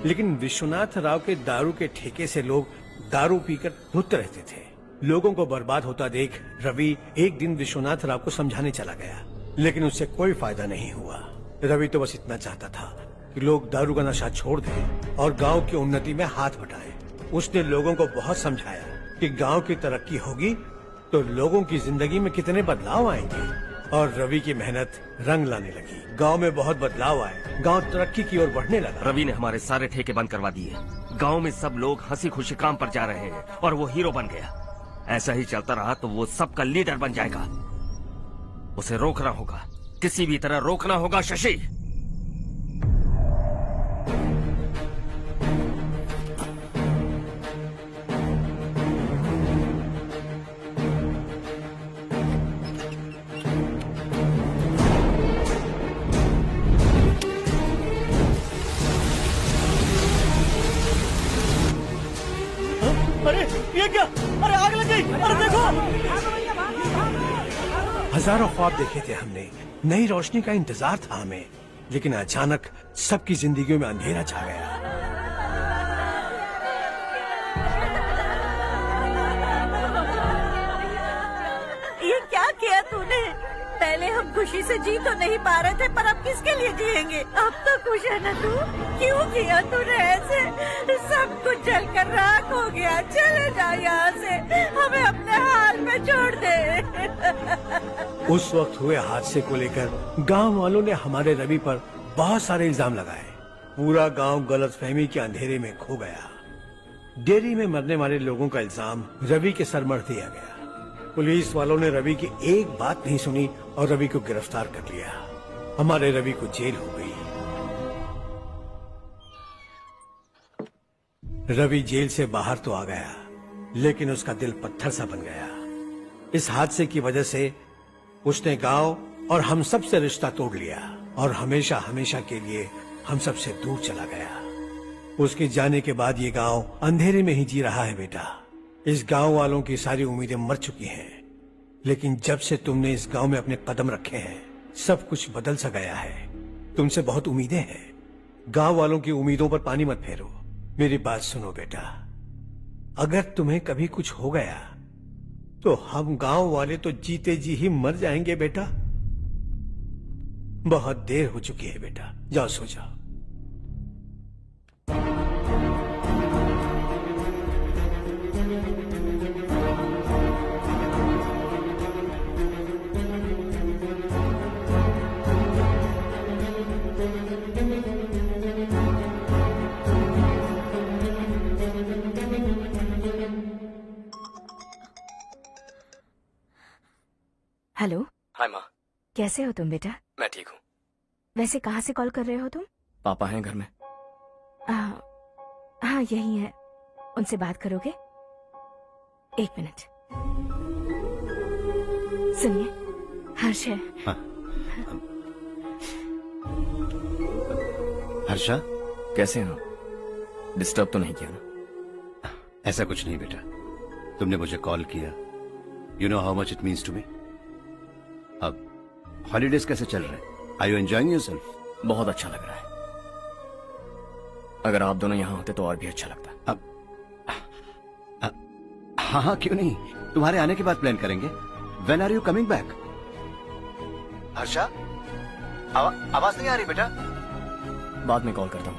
लेकिन विश्वनाथ राव के दारू के ठेके से लोग दारू पीकर धुत रहते थे। लोगों को बर्बाद होता देख रवि एक दिन विश्वनाथ राव को समझाने चला गया, लेकिन उससे कोई फायदा नहीं हुआ। रवि तो बस इतना चाहता था कि लोग दारू का नशा छोड़ दें और गांव की उन्नति में हाथ बटाएं। उसने लोगों को बहुत समझाया कि गांव की तरक्की होगी तो लोगों की जिंदगी में कितने बदलाव आएंगे, और रवि की मेहनत रंग लाने लगी। गांव में बहुत बदलाव आए, गांव तरक्की की ओर बढ़ने लगा। रवि ने हमारे सारे ठेके बंद करवा दिए। गांव में सब लोग हंसी खुशी काम पर जा रहे हैं और वो हीरो बन गया। ऐसा ही चलता रहा तो वो सबका लीडर बन जाएगा। उसे रोकना होगा, किसी भी तरह रोकना होगा शशि। अरे ये क्या? अरे आग लग गई! अरे देखो! हजारों ख्वाब देखे थे हमने, नई रोशनी का इंतजार था हमें, लेकिन अचानक सबकी जिंदगियों में अंधेरा छा गया। ये क्या किया तूने? पहले हम खुशी से जी तो नहीं पा रहे थे, पर अब किसके लिए जिएंगे? अब तो खुश है ना तू? क्यों किया तूने ऐसे? सब कुछ जलकर राख हो गया। चले जा यहाँ से, हमें अपने हाल में छोड़ दे। उस वक्त हुए हादसे को लेकर गांव वालों ने हमारे रवि पर बहुत सारे इल्जाम लगाए। पूरा गांव गलतफहमी के अंधेरे में खो गया। डेयरी में मरने वाले लोगों का इल्जाम रवि के सर मर दिया गया। पुलिस वालों ने रवि की एक बात नहीं सुनी और रवि को गिरफ्तार कर लिया। हमारे रवि को जेल हो गई। रवि जेल से बाहर तो आ गया, लेकिन उसका दिल पत्थर सा बन गया। इस हादसे की वजह से उसने गांव और हम सब से रिश्ता तोड़ लिया और हमेशा हमेशा के लिए हम सब से दूर चला गया। उसके जाने के बाद ये गांव अंधेरे में ही जी रहा है बेटा। इस गांव वालों की सारी उम्मीदें मर चुकी हैं, लेकिन जब से तुमने इस गांव में अपने कदम रखे हैं सब कुछ बदल सा गया है। तुमसे बहुत उम्मीदें हैं। गांव वालों की उम्मीदों पर पानी मत फेरो। मेरी बात सुनो बेटा, अगर तुम्हें कभी कुछ हो गया तो हम गांव वाले तो जीते जी ही मर जाएंगे बेटा। बहुत देर हो चुकी है बेटा, जाओ सो जाओ। हेलो। हाय माँ। कैसे हो तुम बेटा? मैं ठीक हूँ। वैसे कहाँ से कॉल कर रहे हो तुम? पापा हैं घर में? हाँ यही है। उनसे बात करोगे? एक मिनट। सुनिए, हर्ष है। हाँ। हर्षा, कैसे हैं आप? डिस्टर्ब तो नहीं किया ना? ऐसा कुछ नहीं बेटा, तुमने मुझे कॉल किया। You know how much it means to me. अब हॉलीडेज कैसे चल रहे हैं? Are you enjoying yourself? बहुत अच्छा लग रहा है। अगर आप दोनों यहाँ होते तो और भी अच्छा लगता। अब हाँ हाँ क्यों नहीं, तुम्हारे आने के बाद प्लान करेंगे। When are you coming back? Harsha, आवाज नहीं आ रही बेटा। बाद में कॉल करता हूँ।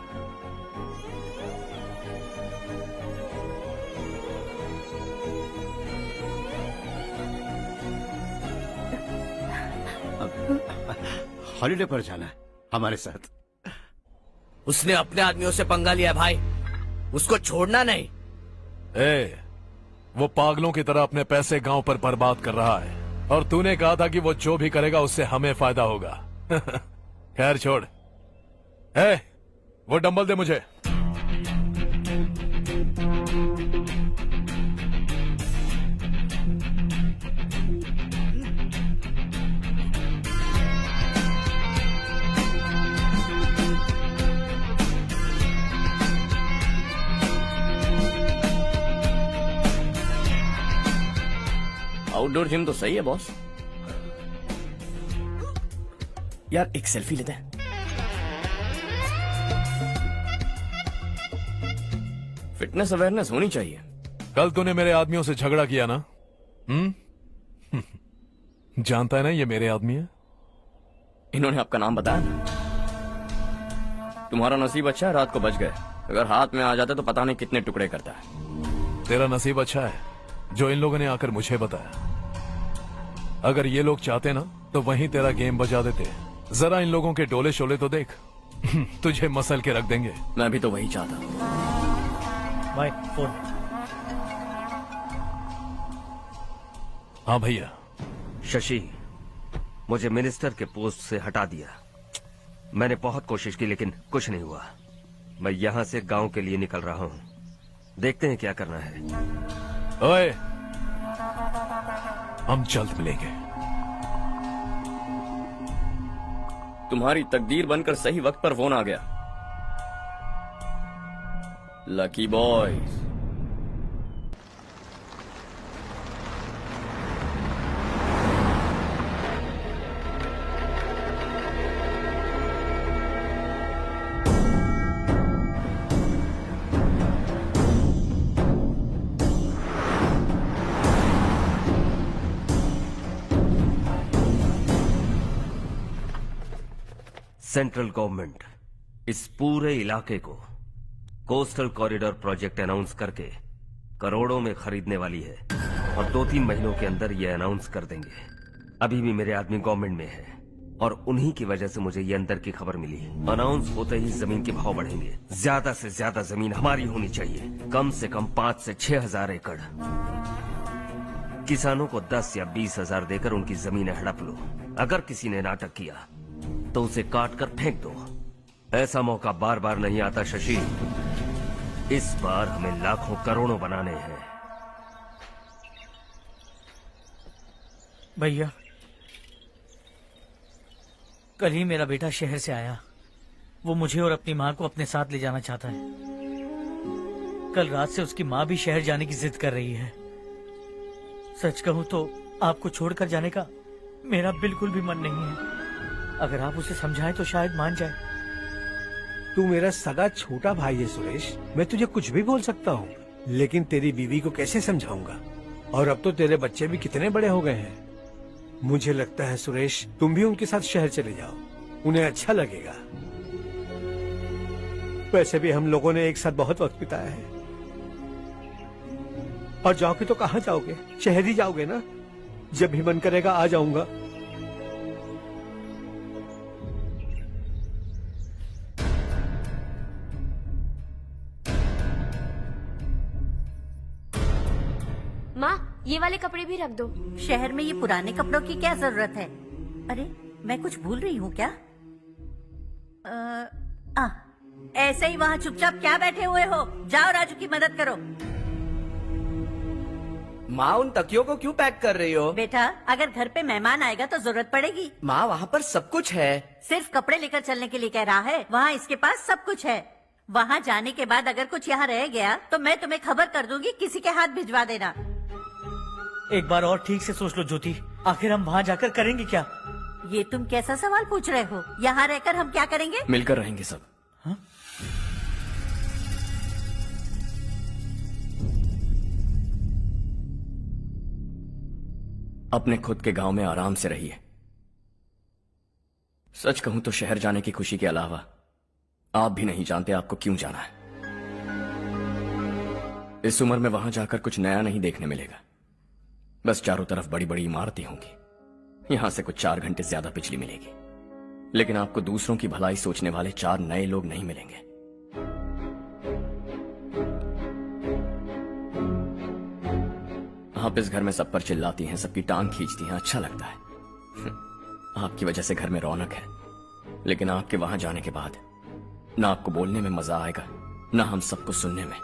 हॉलीडे पर जाना है हमारे साथ। उसने अपने आदमियों से पंगा लिया भाई, उसको छोड़ना नहीं। वो पागलों की तरह अपने पैसे गांव पर बर्बाद कर रहा है और तूने कहा था कि वो जो भी करेगा उससे हमें फायदा होगा। खैर छोड़। वो डंबल दे मुझे। आउटडोर जिम तो सही है बॉस। यार एक सेल्फी लेते हैं। फिटनेस अवेयरनेस होनी चाहिए। कल तूने मेरे आदमियों से झगड़ा किया ना? जानता है ना ये मेरे आदमी है। इन्होंने आपका नाम बताया? तुम्हारा नसीब अच्छा है रात को बच गए, अगर हाथ में आ जाते तो पता नहीं कितने टुकड़े करता है। तेरा नसीब अच्छा है जो इन लोगों ने आकर मुझे बताया। अगर ये लोग चाहते ना तो वहीं तेरा गेम बजा देते। जरा इन लोगों के डोले शोले तो देख। तुझे मसल के रख देंगे। मैं भी तो वही चाहता हूँ। By phone. हाँ भैया। शशि, मुझे मिनिस्टर के पोस्ट से हटा दिया। मैंने बहुत कोशिश की लेकिन कुछ नहीं हुआ। मैं यहाँ से गांव के लिए निकल रहा हूँ। देखते हैं क्या करना है। ओए, हम जल्द मिलेंगे। तुम्हारी तकदीर बनकर सही वक्त पर फोन आ गया। Lucky boys. सेंट्रल गवर्नमेंट इस पूरे इलाके को कोस्टल कॉरिडोर प्रोजेक्ट अनाउंस करके करोड़ों में खरीदने वाली है और 2-3 महीनों के अंदर ये अनाउंस कर देंगे। अभी भी मेरे आदमी गवर्नमेंट में है और उन्हीं की वजह से मुझे ये अंदर की खबर मिली। अनाउंस होते ही जमीन के भाव बढ़ेंगे। ज्यादा से ज्यादा जमीन हमारी होनी चाहिए, कम से कम 5 से 6 हजार एकड़। किसानों को 10 या 20 हजार देकर उनकी जमीनें हड़प लो। अगर किसी ने नाटक किया तो उसे काट कर फेंक दो। ऐसा मौका बार बार नहीं आता शशि। इस बार हमें लाखों करोड़ों बनाने हैं। भैया, कल ही मेरा बेटा शहर से आया। वो मुझे और अपनी माँ को अपने साथ ले जाना चाहता है। कल रात से उसकी माँ भी शहर जाने की जिद कर रही है। सच कहूँ तो आपको छोड़कर जाने का मेरा बिल्कुल भी मन नहीं है। अगर आप उसे समझाएं तो शायद मान जाए। तू मेरा सगा छोटा भाई है सुरेश, मैं तुझे कुछ भी बोल सकता हूँ, लेकिन तेरी बीवी को कैसे समझाऊंगा? और अब तो तेरे बच्चे भी कितने बड़े हो गए हैं। मुझे लगता है सुरेश, तुम भी उनके साथ शहर चले जाओ, उन्हें अच्छा लगेगा। वैसे भी हम लोगों ने एक साथ बहुत वक्त बिताया है। और जाओगे तो कहाँ जाओगे? शहर ही जाओगे ना? जब भी मन करेगा आ जाऊंगा। माँ, ये वाले कपड़े भी रख दो। शहर में ये पुराने कपड़ों की क्या जरूरत है? अरे, मैं कुछ भूल रही हूँ क्या? ऐसे ही वहाँ चुपचाप क्या बैठे हुए हो? जाओ राजू की मदद करो। माँ, उन तकियों को क्यों पैक कर रही हो? बेटा, अगर घर पे मेहमान आएगा तो जरूरत पड़ेगी। माँ, वहाँ पर सब कुछ है। सिर्फ कपड़े लेकर चलने के लिए कह रहा है? वहाँ इसके पास सब कुछ है। वहाँ जाने के बाद अगर कुछ यहाँ रह गया तो मैं तुम्हें खबर कर दूंगी, किसी के हाथ भिजवा देना। एक बार और ठीक से सोच लो ज्योति, आखिर हम वहाँ जाकर करेंगे क्या? ये तुम कैसा सवाल पूछ रहे हो? यहाँ रहकर हम क्या करेंगे? मिलकर रहेंगे सब। हाँ? अपने खुद के गांव में आराम से रहिए। सच कहूं तो शहर जाने की खुशी के अलावा आप भी नहीं जानते आपको क्यों जाना है। इस उम्र में वहां जाकर कुछ नया नहीं देखने मिलेगा। बस चारों तरफ बड़ी बड़ी इमारतें होंगी। यहां से कुछ 4 घंटे ज्यादा बिजली मिलेगी, लेकिन आपको दूसरों की भलाई सोचने वाले 4 नए लोग नहीं मिलेंगे। आप इस घर में सब पर चिल्लाती हैं, सबकी टांग खींचती हैं, अच्छा लगता है। आपकी वजह से घर में रौनक है, लेकिन आपके वहां जाने के बाद ना आपको बोलने में मजा आएगा, ना हम सबको सुनने में।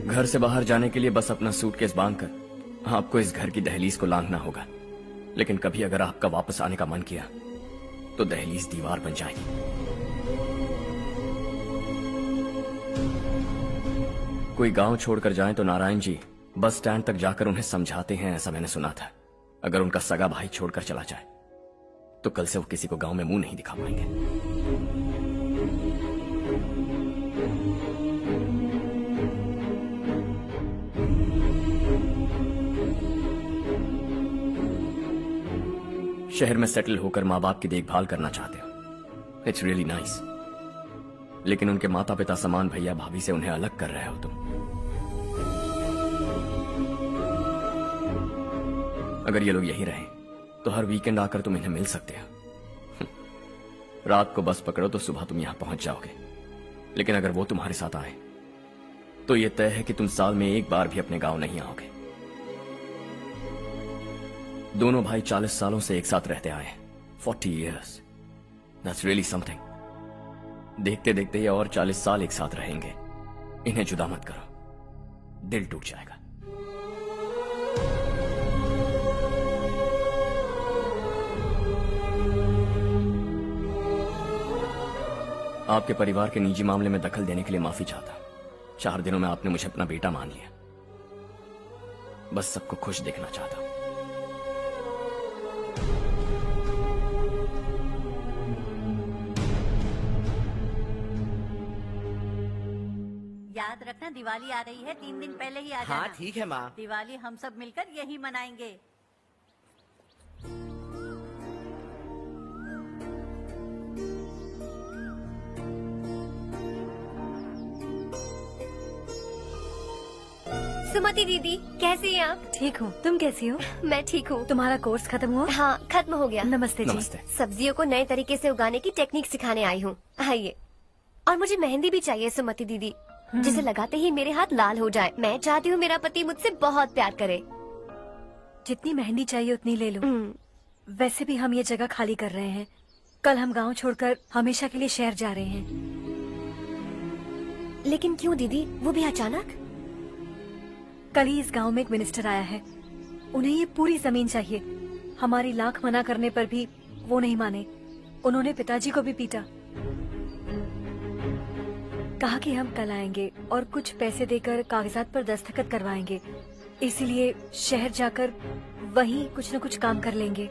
घर से बाहर जाने के लिए बस अपना सूटकेस बांधकर आपको इस घर की दहलीज को लांघना होगा। लेकिन कभी अगर आपका वापस आने का मन किया तो दहलीज दीवार बन जाएगी। कोई गांव छोड़कर जाएं तो नारायण जी बस स्टैंड तक जाकर उन्हें समझाते हैं, ऐसा मैंने सुना था। अगर उनका सगा भाई छोड़कर चला जाए तो कल से वो किसी को गांव में मुंह नहीं दिखा पाएंगे। शहर में सेटल होकर माँ बाप की देखभाल करना चाहते हो, इट्स रियली नाइस। लेकिन उनके माता पिता समान भैया भाभी से उन्हें अलग कर रहे हो तुम। अगर ये लोग यही रहे तो हर वीकेंड आकर तुम इन्हें मिल सकते हो। रात को बस पकड़ो तो सुबह तुम यहां पहुंच जाओगे। लेकिन अगर वो तुम्हारे साथ आए तो ये तय है कि तुम साल में एक बार भी अपने गांव नहीं आओगे। दोनों भाई 40 सालों से एक साथ रहते आए, 40 years, that's really something। देखते देखते ये और 40 साल एक साथ रहेंगे। इन्हें जुदा मत करो, दिल टूट जाएगा। आपके परिवार के निजी मामले में दखल देने के लिए माफी चाहता। 4 दिनों में आपने मुझे अपना बेटा मान लिया। बस सबको खुश देखना चाहता। याद रखना, दिवाली आ रही है, 3 दिन पहले ही आ जाना। हाँ ठीक है माँ। दिवाली हम सब मिलकर यही मनाएंगे। सुमति दीदी, कैसे हैं आप? ठीक हूँ, तुम कैसी हो? मैं ठीक हूँ। तुम्हारा कोर्स खत्म हुआ? हाँ, खत्म हो गया। नमस्ते जी। नमस्ते। सब्जियों को नए तरीके से उगाने की टेक्निक सिखाने आई हूँ। आइए। और मुझे मेहंदी भी चाहिए सुमति दीदी, जिसे लगाते ही मेरे हाथ लाल हो जाए। मैं चाहती हूँ मेरा पति मुझसे बहुत प्यार करे। जितनी मेहंदी चाहिए उतनी ले लो। वैसे भी हम ये जगह खाली कर रहे हैं। कल हम गांव छोड़कर हमेशा के लिए शहर जा रहे हैं। लेकिन क्यों दीदी, वो भी अचानक? कल ही इस गांव में एक मिनिस्टर आया है, उन्हें ये पूरी जमीन चाहिए। हमारी लाख मना करने पर भी वो नहीं माने। उन्होंने पिताजी को भी पीटा। कहा कि हम कल आएंगे और कुछ पैसे देकर कागजात पर दस्तखत करवाएंगे। इसीलिए शहर जाकर वहीं कुछ न कुछ काम कर लेंगे।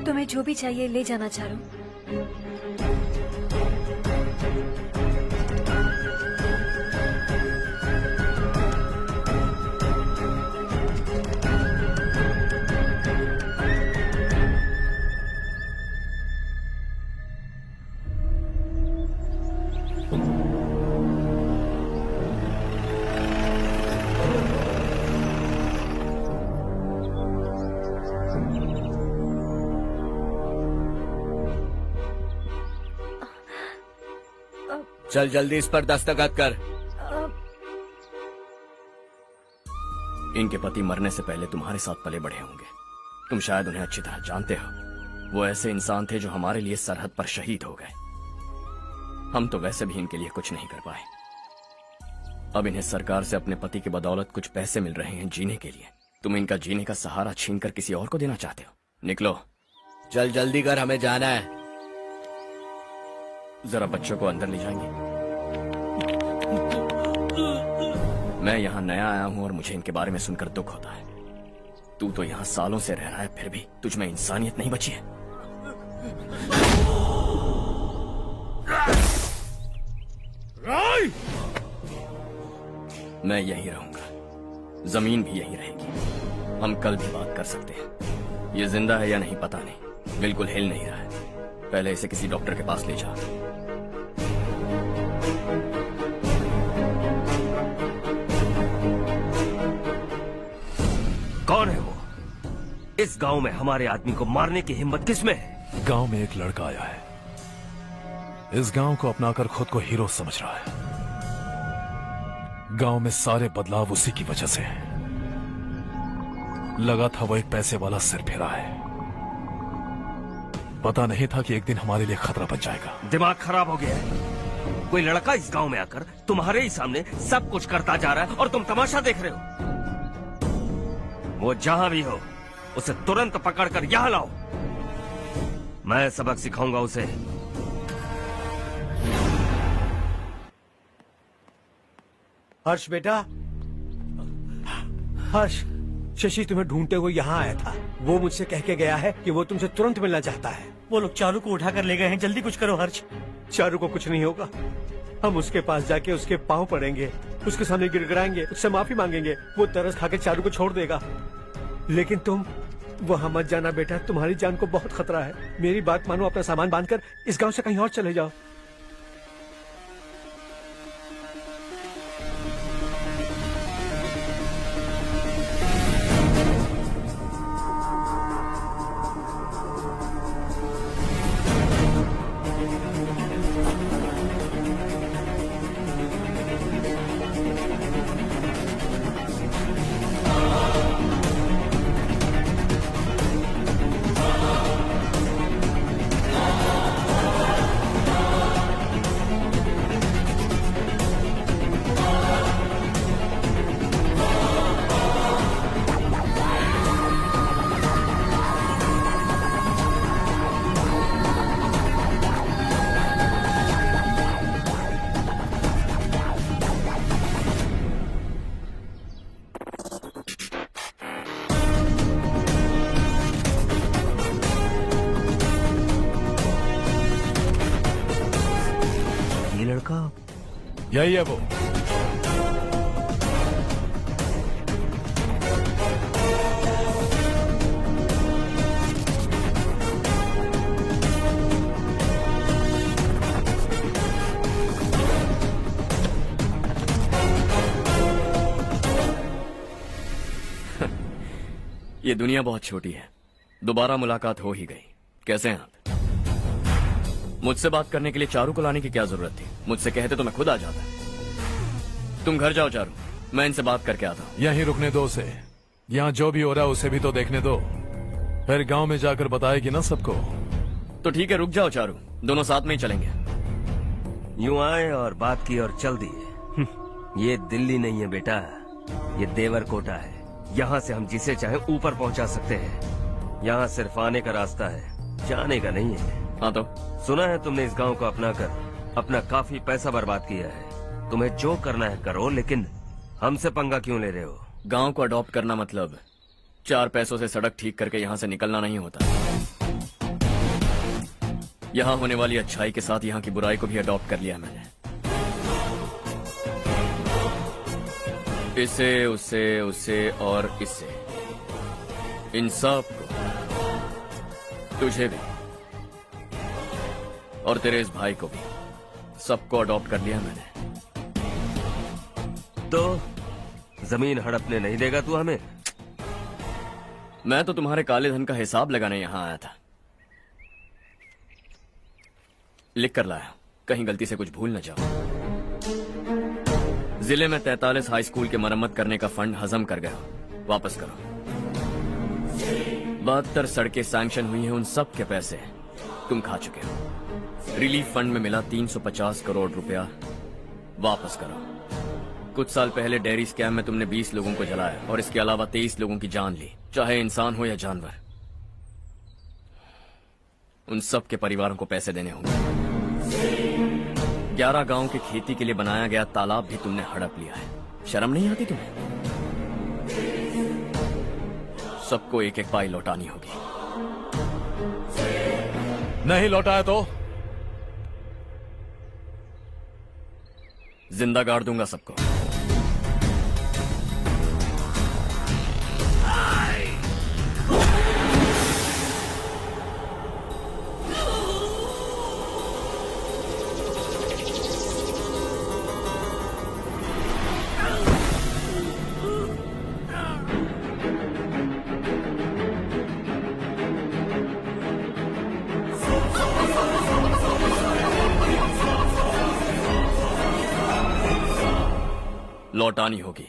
तुम्हें जो भी चाहिए ले जाना चारू। चल जल्दी इस पर दस्तखत कर। इनके पति मरने से पहले तुम्हारे साथ पले बढ़े होंगे। तुम शायद उन्हें अच्छी तरह जानते हो। वो ऐसे इंसान थे जो हमारे लिए सरहद पर शहीद हो गए। हम तो वैसे भी इनके लिए कुछ नहीं कर पाए। अब इन्हें सरकार से अपने पति की बदौलत कुछ पैसे मिल रहे हैं जीने के लिए। तुम इनका जीने का सहारा छीनकर किसी और को देना चाहते हो। निकलो। चल जल्दी कर, हमें जाना है। जरा बच्चों को अंदर ले जाएंगे। मैं यहाँ नया आया हूँ और मुझे इनके बारे में सुनकर दुख होता है। तू तो यहाँ सालों से रह रहा है, फिर भी तुझ में इंसानियत नहीं बची है। मैं यहीं रहूंगा, जमीन भी यहीं रहेगी। हम कल भी बात कर सकते हैं। ये जिंदा है या नहीं पता नहीं, बिल्कुल हिल नहीं रहा है। पहले इसे किसी डॉक्टर के पास ले जा। कौन है वो? इस गांव में हमारे आदमी को मारने की हिम्मत किसमें है? गांव में एक लड़का आया है, इस गांव को अपनाकर खुद को हीरो समझ रहा है। गांव में सारे बदलाव उसी की वजह से हैं। लगा था वो एक पैसे वाला सिरफिरा है। पता नहीं था कि एक दिन हमारे लिए खतरा बन जाएगा। दिमाग खराब हो गया है। कोई लड़का इस गांव में आकर तुम्हारे ही सामने सब कुछ करता जा रहा है और तुम तमाशा देख रहे हो। वो जहां भी हो उसे तुरंत पकड़कर यहां लाओ। मैं सबक सिखाऊंगा उसे। हर्ष बेटा, हर्ष, शशि तुम्हें ढूंढते हुए यहाँ आया था। वो मुझसे कह के गया है कि वो तुमसे तुरंत मिलना चाहता है। वो लोग चारू को उठाकर ले गए हैं, जल्दी कुछ करो हर्ष। चारू को कुछ नहीं होगा। हम उसके पास जाके उसके पांव पड़ेंगे, उसके सामने गिड़गिड़ाएंगे, उससे माफी मांगेंगे। वो तरस खा के चारू को छोड़ देगा। लेकिन तुम वहां मत जाना बेटा, तुम्हारी जान को बहुत खतरा है। मेरी बात मानो, अपना सामान बांधकर इस गांव से कहीं और चले जाओ। यही है वो। ये दुनिया बहुत छोटी है। दोबारा मुलाकात हो ही गई। कैसे हैं आप? मुझसे बात करने के लिए चारू को लाने की क्या जरूरत थी? मुझसे कहते तो मैं खुद आ जाता। तुम घर जाओ चारू, मैं इनसे बात करके आता हूँ। यहीं रुकने दो उसे। यहाँ जो भी हो रहा है उसे भी तो देखने दो, फिर गांव में जाकर बताएगी ना सबको। तो ठीक है, रुक जाओ चारू, दोनों साथ में ही चलेंगे। यूं आए और बात की और चल दिए। ये दिल्ली नहीं है बेटा, ये देवर कोटा है। यहाँ से हम जिसे चाहे ऊपर पहुँचा सकते हैं। यहाँ सिर्फ आने का रास्ता है, जाने का नहीं है। हाँ तो सुना है तुमने इस गांव को अपना कर अपना काफी पैसा बर्बाद किया है। तुम्हें जो करना है करो, लेकिन हमसे पंगा क्यों ले रहे हो? गांव को अडॉप्ट करना मतलब 4 पैसों से सड़क ठीक करके यहाँ से निकलना नहीं होता। यहाँ होने वाली अच्छाई के साथ यहाँ की बुराई को भी अडॉप्ट कर लिया मैंने। इससे, उससे, उससे और इससे, इन सब को, तुझे भी और तेरे इस भाई को भी, सबको अडॉप्ट कर लिया मैंने। तो जमीन हड़पने नहीं देगा तू हमें? मैं तो तुम्हारे काले धन का हिसाब लगाने यहाँ आया था। लिख कर लाया, कहीं गलती से कुछ भूल न जाओ। जिले में 43 हाई स्कूल के मरम्मत करने का फंड हजम कर गया, वापस करो। 72 सड़कें सैंक्शन हुई हैं, उन सब के पैसे तुम खा चुके हो। रिलीफ फंड में मिला 350 करोड़ रुपया, वापस करो। कुछ साल पहले डेयरी स्कैम में तुमने 20 लोगों को जलाया और इसके अलावा 23 लोगों की जान ली, चाहे इंसान हो या जानवर। उन सब के परिवारों को पैसे देने होंगे। 11 गांव की खेती के लिए बनाया गया तालाब भी तुमने हड़प लिया है। शर्म नहीं आती तुम्हें? सबको एक एक पाई लौटानी होगी। नहीं लौटाया तो जिंदा गाड़ दूंगा सबको। लौटानी होगी।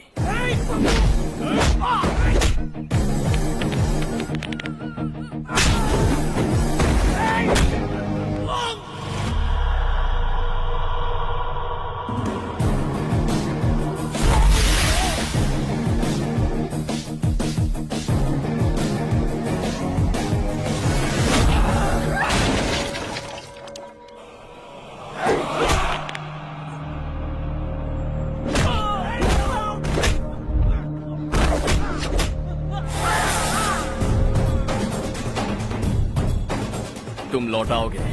तुम लौटाओगे।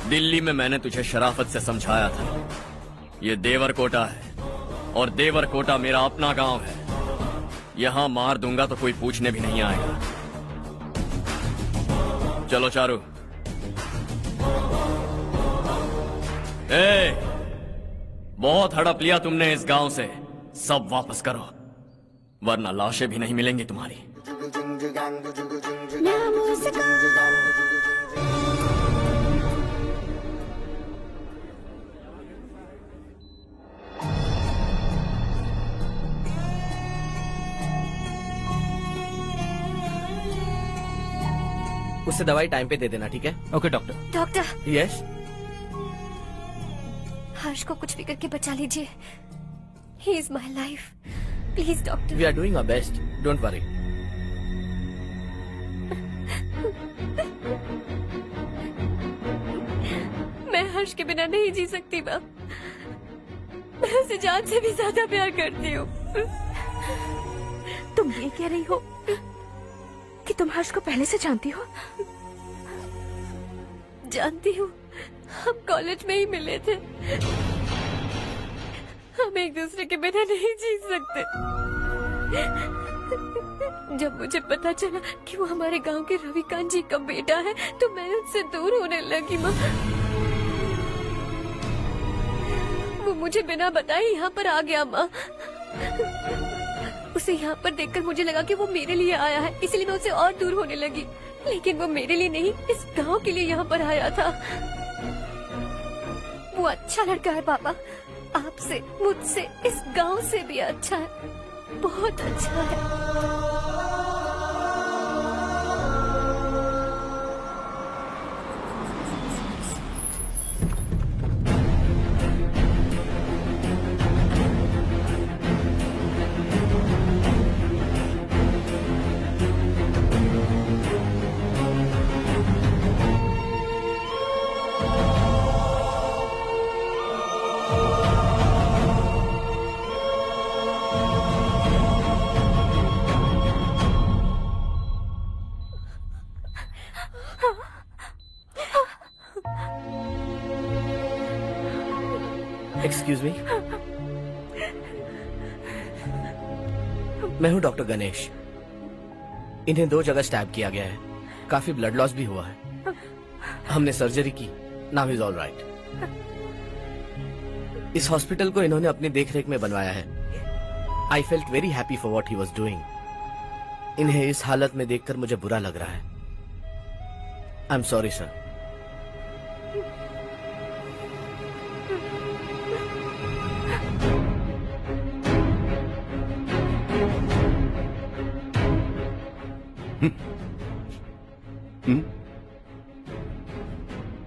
दिल्ली में मैंने तुझे शराफत से समझाया था, ये देवर कोटा है और देवर कोटा मेरा अपना गांव है। यहां मार दूंगा तो कोई पूछने भी नहीं आएगा। चलो चारू। बहुत हड़प लिया तुमने इस गांव से, सब वापस करो वरना लाशें भी नहीं मिलेंगी तुम्हारी। उससे दवाई टाइम पे दे देना, ठीक है? Okay doctor. Doctor. Yes. Harsh को कुछ भी करके बचा लीजिए। He is my life, please doctor. We are doing our best, don't worry. मैं हर्ष के बिना नहीं जी सकती मैम। मैं उसे जान से भी ज्यादा प्यार करती हूँ। तुम ये कह रही हो कि तुम हर्ष को पहले से जानती हो? जानती हूँ, हम कॉलेज में ही मिले थे। हम एक दूसरे के बिना नहीं जी सकते। जब मुझे पता चला कि वो हमारे गांव के रविकांत जी का बेटा है तो मैं उनसे दूर होने लगी माँ। वो मुझे बिना बताए यहाँ पर आ गया माँ। उसे यहाँ पर देखकर मुझे लगा कि वो मेरे लिए आया है, इसलिए मैं उससे और दूर होने लगी। लेकिन वो मेरे लिए नहीं, इस गांव के लिए यहाँ पर आया था। वो अच्छा लड़का है पापा, आपसे, मुझसे, इस गांव से भी अच्छा है, बहुत अच्छा है। एक्सक्यूज मी, मैं हूं डॉक्टर गणेश। इन्हें 2 जगह स्टैब किया गया है, काफी ब्लड लॉस भी हुआ है। हमने सर्जरी की, नाउ इज ऑल राइट। इस हॉस्पिटल को इन्होंने अपनी देखरेख में बनवाया है। I felt very happy for what he was doing. इन्हें इस हालत में देखकर मुझे बुरा लग रहा है। I am sorry sir.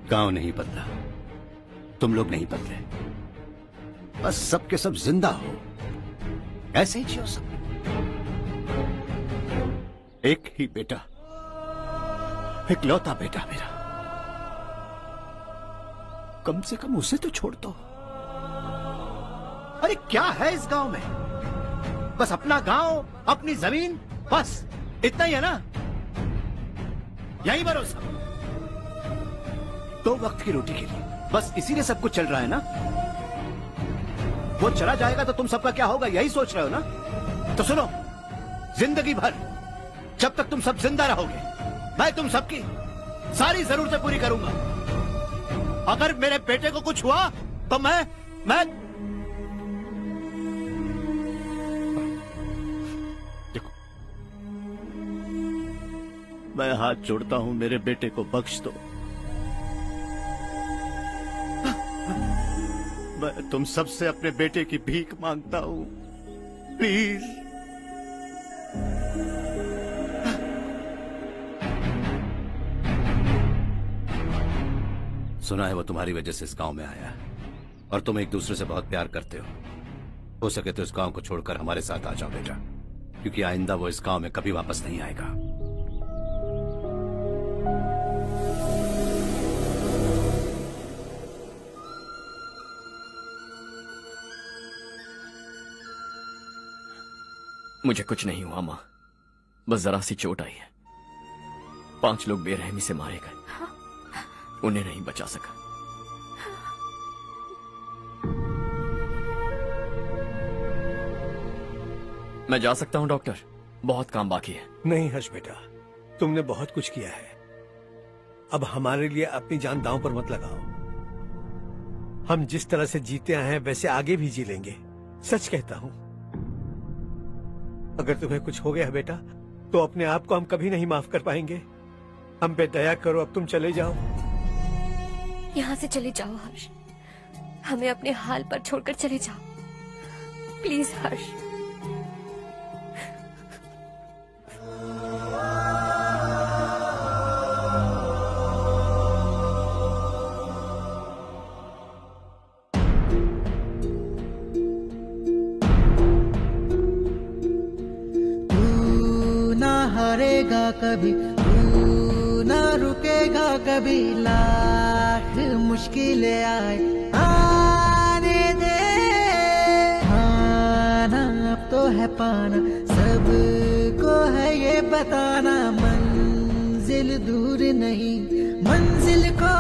गांव नहीं बदला, तुम लोग नहीं बदले, बस सब के सब जिंदा हो, ऐसे ही जियो सब। एक ही बेटा, इकलौता बेटा मेरा, कम से कम उसे तो छोड़ दो। अरे क्या है इस गांव में? बस अपना गांव, अपनी जमीन, बस इतना ही है ना? यही भरोसा, 2 वक्त की रोटी के लिए, बस इसीलिए सब कुछ चल रहा है ना? वो चला जाएगा तो तुम सबका क्या होगा, यही सोच रहे हो ना? तो सुनो, जिंदगी भर जब तक तुम सब जिंदा रहोगे, मैं तुम सबकी सारी जरूरतें पूरी करूंगा। अगर मेरे बेटे को कुछ हुआ तो मैं देखो, मैं हाथ जोड़ता हूं, मेरे बेटे को बख्श दो। मैं तुम सबसे अपने बेटे की भीख मांगता हूं, प्लीज। सुना है वो तुम्हारी वजह से इस गांव में आया है और तुम एक दूसरे से बहुत प्यार करते हो सके तो इस गांव को छोड़कर हमारे साथ आ जाओ बेटा, क्योंकि आइंदा वो इस गांव में कभी वापस नहीं आएगा। मुझे कुछ नहीं हुआ माँ, बस जरा सी चोट आई है। 5 लोग बेरहमी से मारे गए, उन्हें नहीं बचा सका। मैं जा सकता हूँ डॉक्टर, बहुत काम बाकी है। नहीं हर्ष बेटा, तुमने बहुत कुछ किया है, अब हमारे लिए अपनी जान दांव पर मत लगाओ। हम जिस तरह से जीते आए हैं वैसे आगे भी जी लेंगे, सच कहता हूँ। अगर तुम्हें कुछ हो गया बेटा तो अपने आप को हम कभी नहीं माफ कर पाएंगे। हम पे दया करो, अब तुम चले जाओ। यहाँ से चले जाओ हर्ष, हमें अपने हाल पर छोड़कर चले जाओ, प्लीज हर्ष। हारेगा कभी, तू ना रुकेगा कभी, लाख मुश्किलें आए आने दे। खाना अब तो है पाना, सबको है ये बताना, मंजिल दूर नहीं, मंजिल को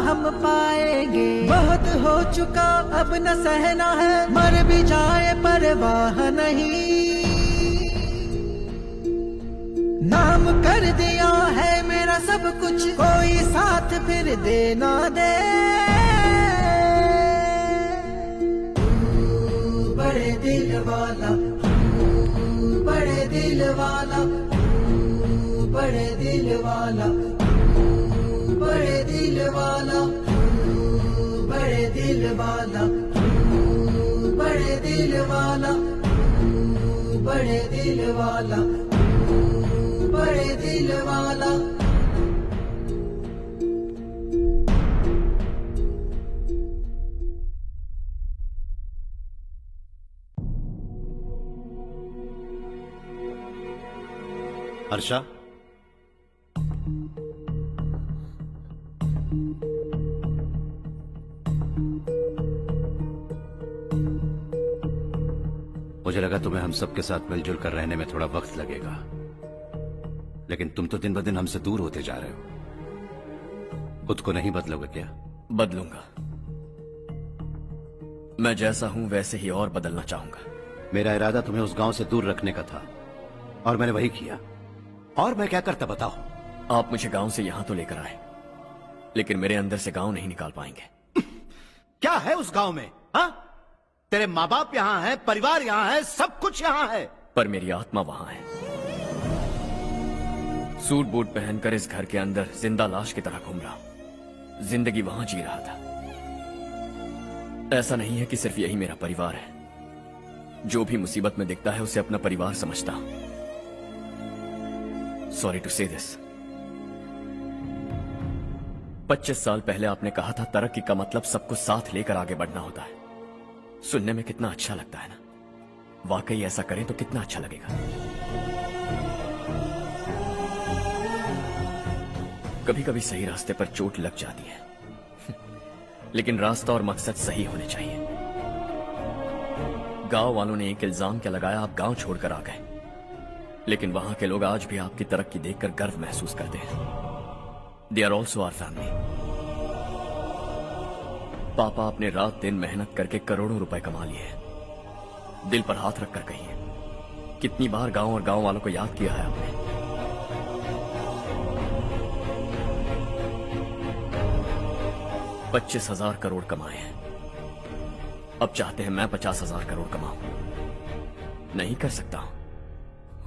हम पाएंगे। बहुत हो चुका अब न सहना है, मर भी जाए परवाह नहीं। नाम कर दिया है मेरा सब कुछ, कोई साथ फिर दे ना दे। बड़े दिल वाला, बड़े दिल वाला, बड़े दिल वाला, बड़े दिल वाला, बड़े दिल वाला, बड़े दिल वाला, बड़े दिल वाला, बड़े दिल वाला। हर्षा, मुझे लगा तुम्हें हम सबके साथ मिलजुल कर रहने में थोड़ा वक्त लगेगा, लेकिन तुम तो दिन ब दिन हमसे दूर होते जा रहे हो। खुद को नहीं बदलोगे क्या? बदलूंगा। मैं जैसा हूं वैसे ही और बदलना चाहूंगा। मेरा इरादा तुम्हें उस गांव से दूर रखने का था और मैंने वही किया। और मैं क्या करता बताओ? आप मुझे गांव से यहां तो लेकर आए, लेकिन मेरे अंदर से गांव नहीं निकाल पाएंगे। क्या है उस गांव में? हाँ, तेरे माँ बाप यहाँ हैं, परिवार यहाँ है, सब कुछ यहाँ है, पर मेरी आत्मा वहां है। सूट बूट पहनकर इस घर के अंदर जिंदा लाश की तरह घूम रहा हूं। जिंदगी वहां जी रहा था। ऐसा नहीं है कि सिर्फ यही मेरा परिवार है। जो भी मुसीबत में दिखता है उसे अपना परिवार समझता हूं। सॉरी टू से दिस। 25 साल पहले आपने कहा था तरक्की का मतलब सबको साथ लेकर आगे बढ़ना होता है। सुनने में कितना अच्छा लगता है ना? वाकई ऐसा करें तो कितना अच्छा लगेगा। कभी कभी सही रास्ते पर चोट लग जाती है, लेकिन रास्ता और मकसद सही होने चाहिए। गांव वालों ने एक इल्जाम क्या लगाया, आप गांव छोड़कर आ गए, लेकिन वहां के लोग आज भी आपकी तरक्की देखकर गर्व महसूस करते हैं। They are also our family. पापा आपने रात दिन मेहनत करके करोड़ों रुपए कमा लिए हैं। दिल पर हाथ रखकर कहिए, कितनी बार गांव और गांव वालों को याद किया है आपने? 25,000 करोड़ कमाए हैं। अब चाहते हैं मैं 50,000 करोड़ कमाऊं। नहीं कर सकता हूं।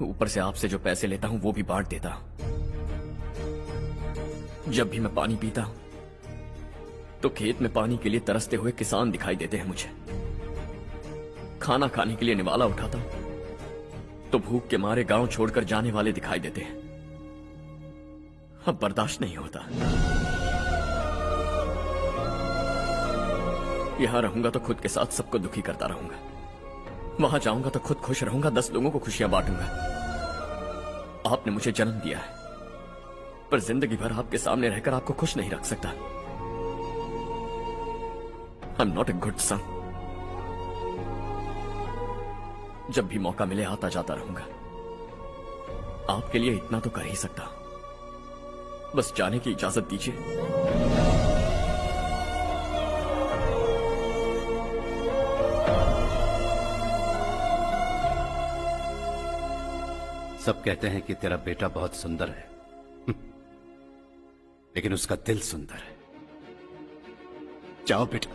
ऊपर से आपसे जो पैसे लेता हूं वो भी बांट देता हूं। जब भी मैं पानी पीता हूं तो खेत में पानी के लिए तरसते हुए किसान दिखाई देते हैं मुझे। खाना खाने के लिए निवाला उठाता हूं तो भूख के मारे गांव छोड़कर जाने वाले दिखाई देते हैं। अब बर्दाश्त नहीं होता। यहां रहूंगा तो खुद के साथ सबको दुखी करता रहूंगा। वहां जाऊंगा तो खुद खुश रहूंगा, 10 लोगों को खुशियां बांटूंगा। आपने मुझे जन्म दिया है, पर जिंदगी भर आपके सामने रहकर आपको खुश नहीं रख सकता। I am not a good son. जब भी मौका मिले आता जाता रहूंगा। आपके लिए इतना तो कर ही सकता, बस जाने की इजाजत दीजिए। सब कहते हैं कि तेरा बेटा बहुत सुंदर है, लेकिन उसका दिल सुंदर है। जाओ बेटा,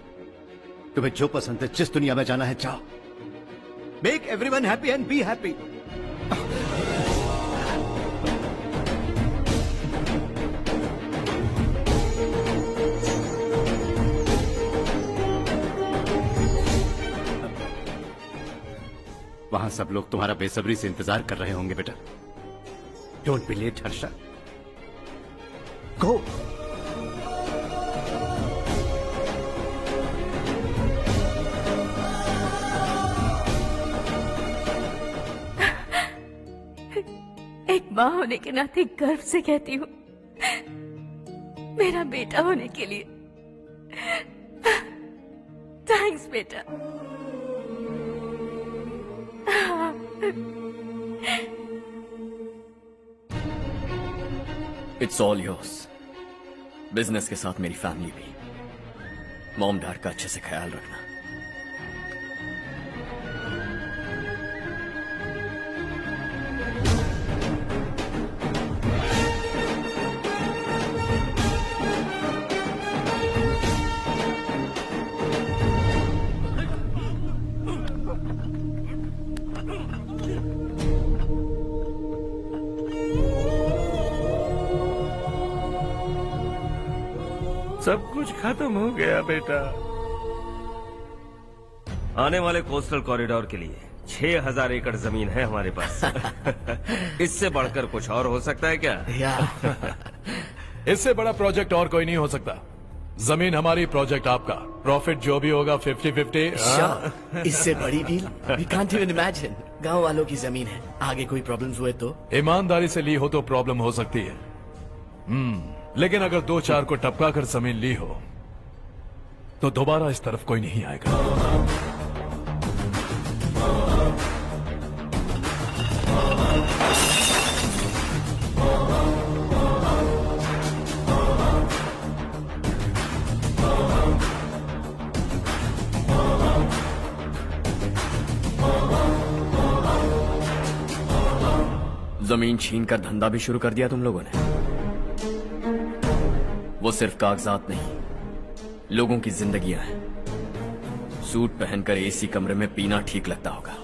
तुम्हें जो पसंद है, जिस दुनिया में जाना है जाओ। Make everyone happy and be happy. वहां सब लोग तुम्हारा बेसब्री से इंतजार कर रहे होंगे बेटा। डोंट बी लेट हर्षा, गो। एक माँ होने के नाते गर्व से कहती हूँ, मेरा बेटा होने के लिए थैंक्स बेटा। It's all yours. बिजनेस के साथ मेरी फैमिली भी। मॉम डैड का अच्छे से ख्याल रखना। सब कुछ खत्म हो गया बेटा। आने वाले कोस्टल कॉरिडोर के लिए 6000 एकड़ जमीन है हमारे पास। इससे बढ़कर कुछ और हो सकता है क्या? इससे बड़ा प्रोजेक्ट और कोई नहीं हो सकता। जमीन हमारी, प्रोजेक्ट आपका। प्रॉफिट जो भी होगा 50-50। इससे बड़ी deal we can't even imagine. गांव वालों की जमीन है, आगे कोई प्रॉब्लम्स हुए तो? ईमानदारी से ली हो तो प्रॉब्लम हो सकती है, लेकिन अगर 2-4 को टपका कर जमीन ली हो तो दोबारा इस तरफ कोई नहीं आएगा। जमीन छीन कर धंधा भी शुरू कर दिया तुम लोगों ने। वो सिर्फ कागजात नहीं, लोगों की जिंदगियां हैं। सूट पहनकर एसी कमरे में पीना ठीक लगता होगा,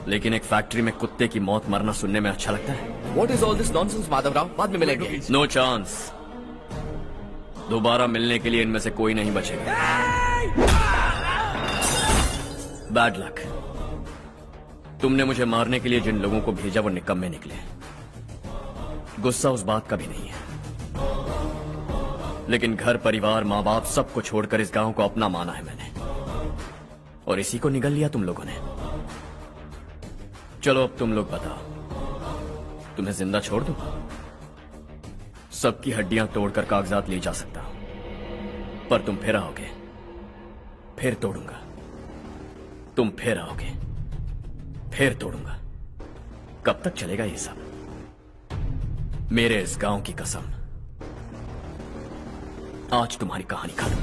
लेकिन एक फैक्ट्री में कुत्ते की मौत मरना सुनने में अच्छा लगता है। What is all this nonsense, Madhavrao? बाद में मिलेंगे। No chance. दोबारा मिलने के लिए इनमें से कोई नहीं बचेगा। Bad luck. तुमने मुझे मारने के लिए जिन लोगों को भेजा वो निकम्मे निकले। गुस्सा उस बात का भी नहीं है, लेकिन घर परिवार माँ बाप सबको छोड़कर इस गांव को अपना माना है मैंने, और इसी को निगल लिया तुम लोगों ने। चलो अब तुम लोग बताओ, तुम्हें जिंदा छोड़ दूं? सबकी हड्डियां तोड़कर कागजात ले जा सकता हूं, पर तुम फिर आओगे, फिर तोड़ूंगा। तुम फिर आओगे, फिर तोड़ूंगा। कब तक चलेगा ये सब? मेरे इस गांव की कसम, आज तुम्हारी कहानी खत्म।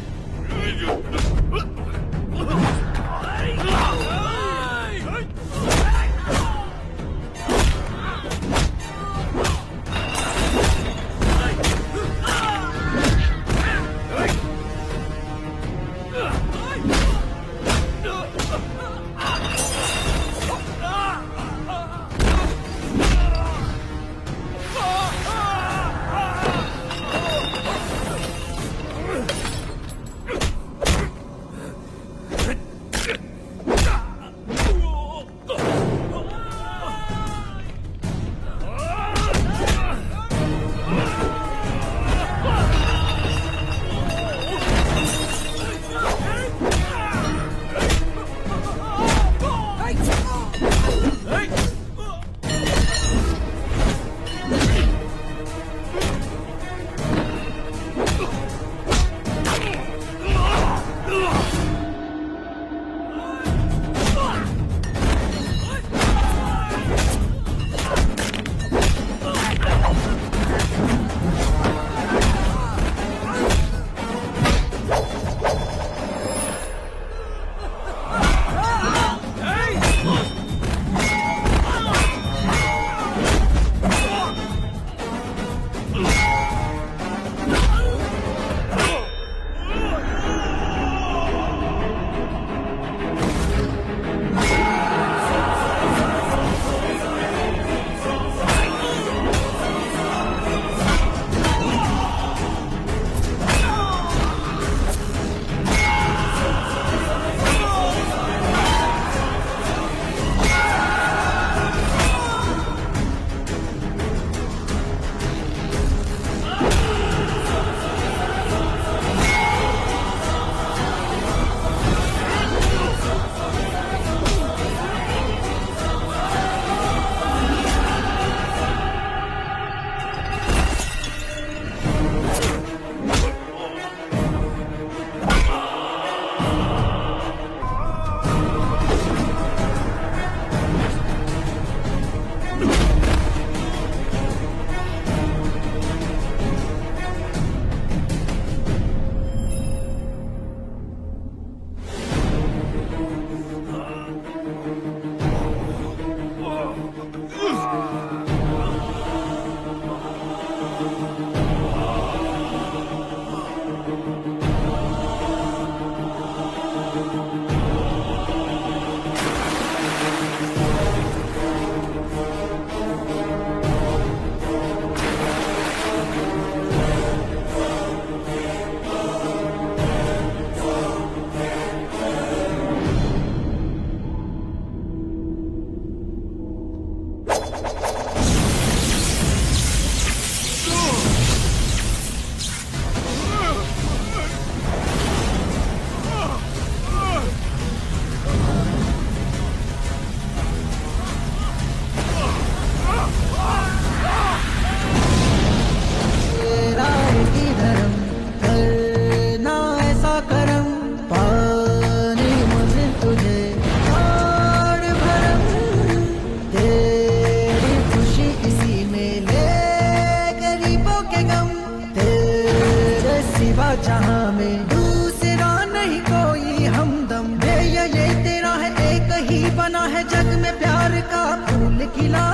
जहां में दूसरा नहीं कोई हमदम, ये तेरा है एक ही बना है जग में प्यार का फूल खिला,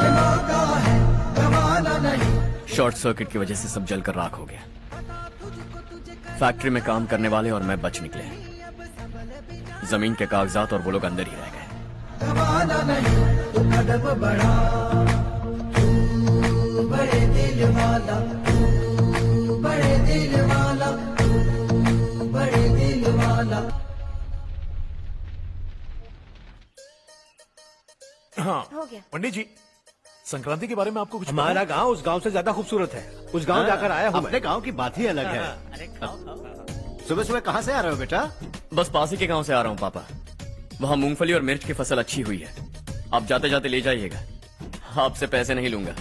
ये मौका है गवाना नहीं। शॉर्ट सर्किट की वजह से सब जलकर राख हो गया। फैक्ट्री में काम करने वाले और मैं बच निकले। जमीन के कागजात और वो लोग अंदर ही रह गए। गवाना नहीं तू कदम बढ़ा, तू बड़े दिल वाला, तू बड़े दिल वाला, तू बड़े दिल वाला। हाँ हो गया। पंडित जी, संक्रांति के बारे में आपको कुछ हमारा पता? गांव उस गांव से ज्यादा खूबसूरत है। उस गांव जाकर आया हूँ। अपने गांव की बात ही अलग है। सुबह सुबह कहाँ से आ रहे हो बेटा? बस पास ही के गांव से आ रहा हूँ पापा। वहाँ मूंगफली और मिर्च की फसल अच्छी हुई है। आप जाते जाते ले जाइएगा। आपसे पैसे नहीं लूंगा।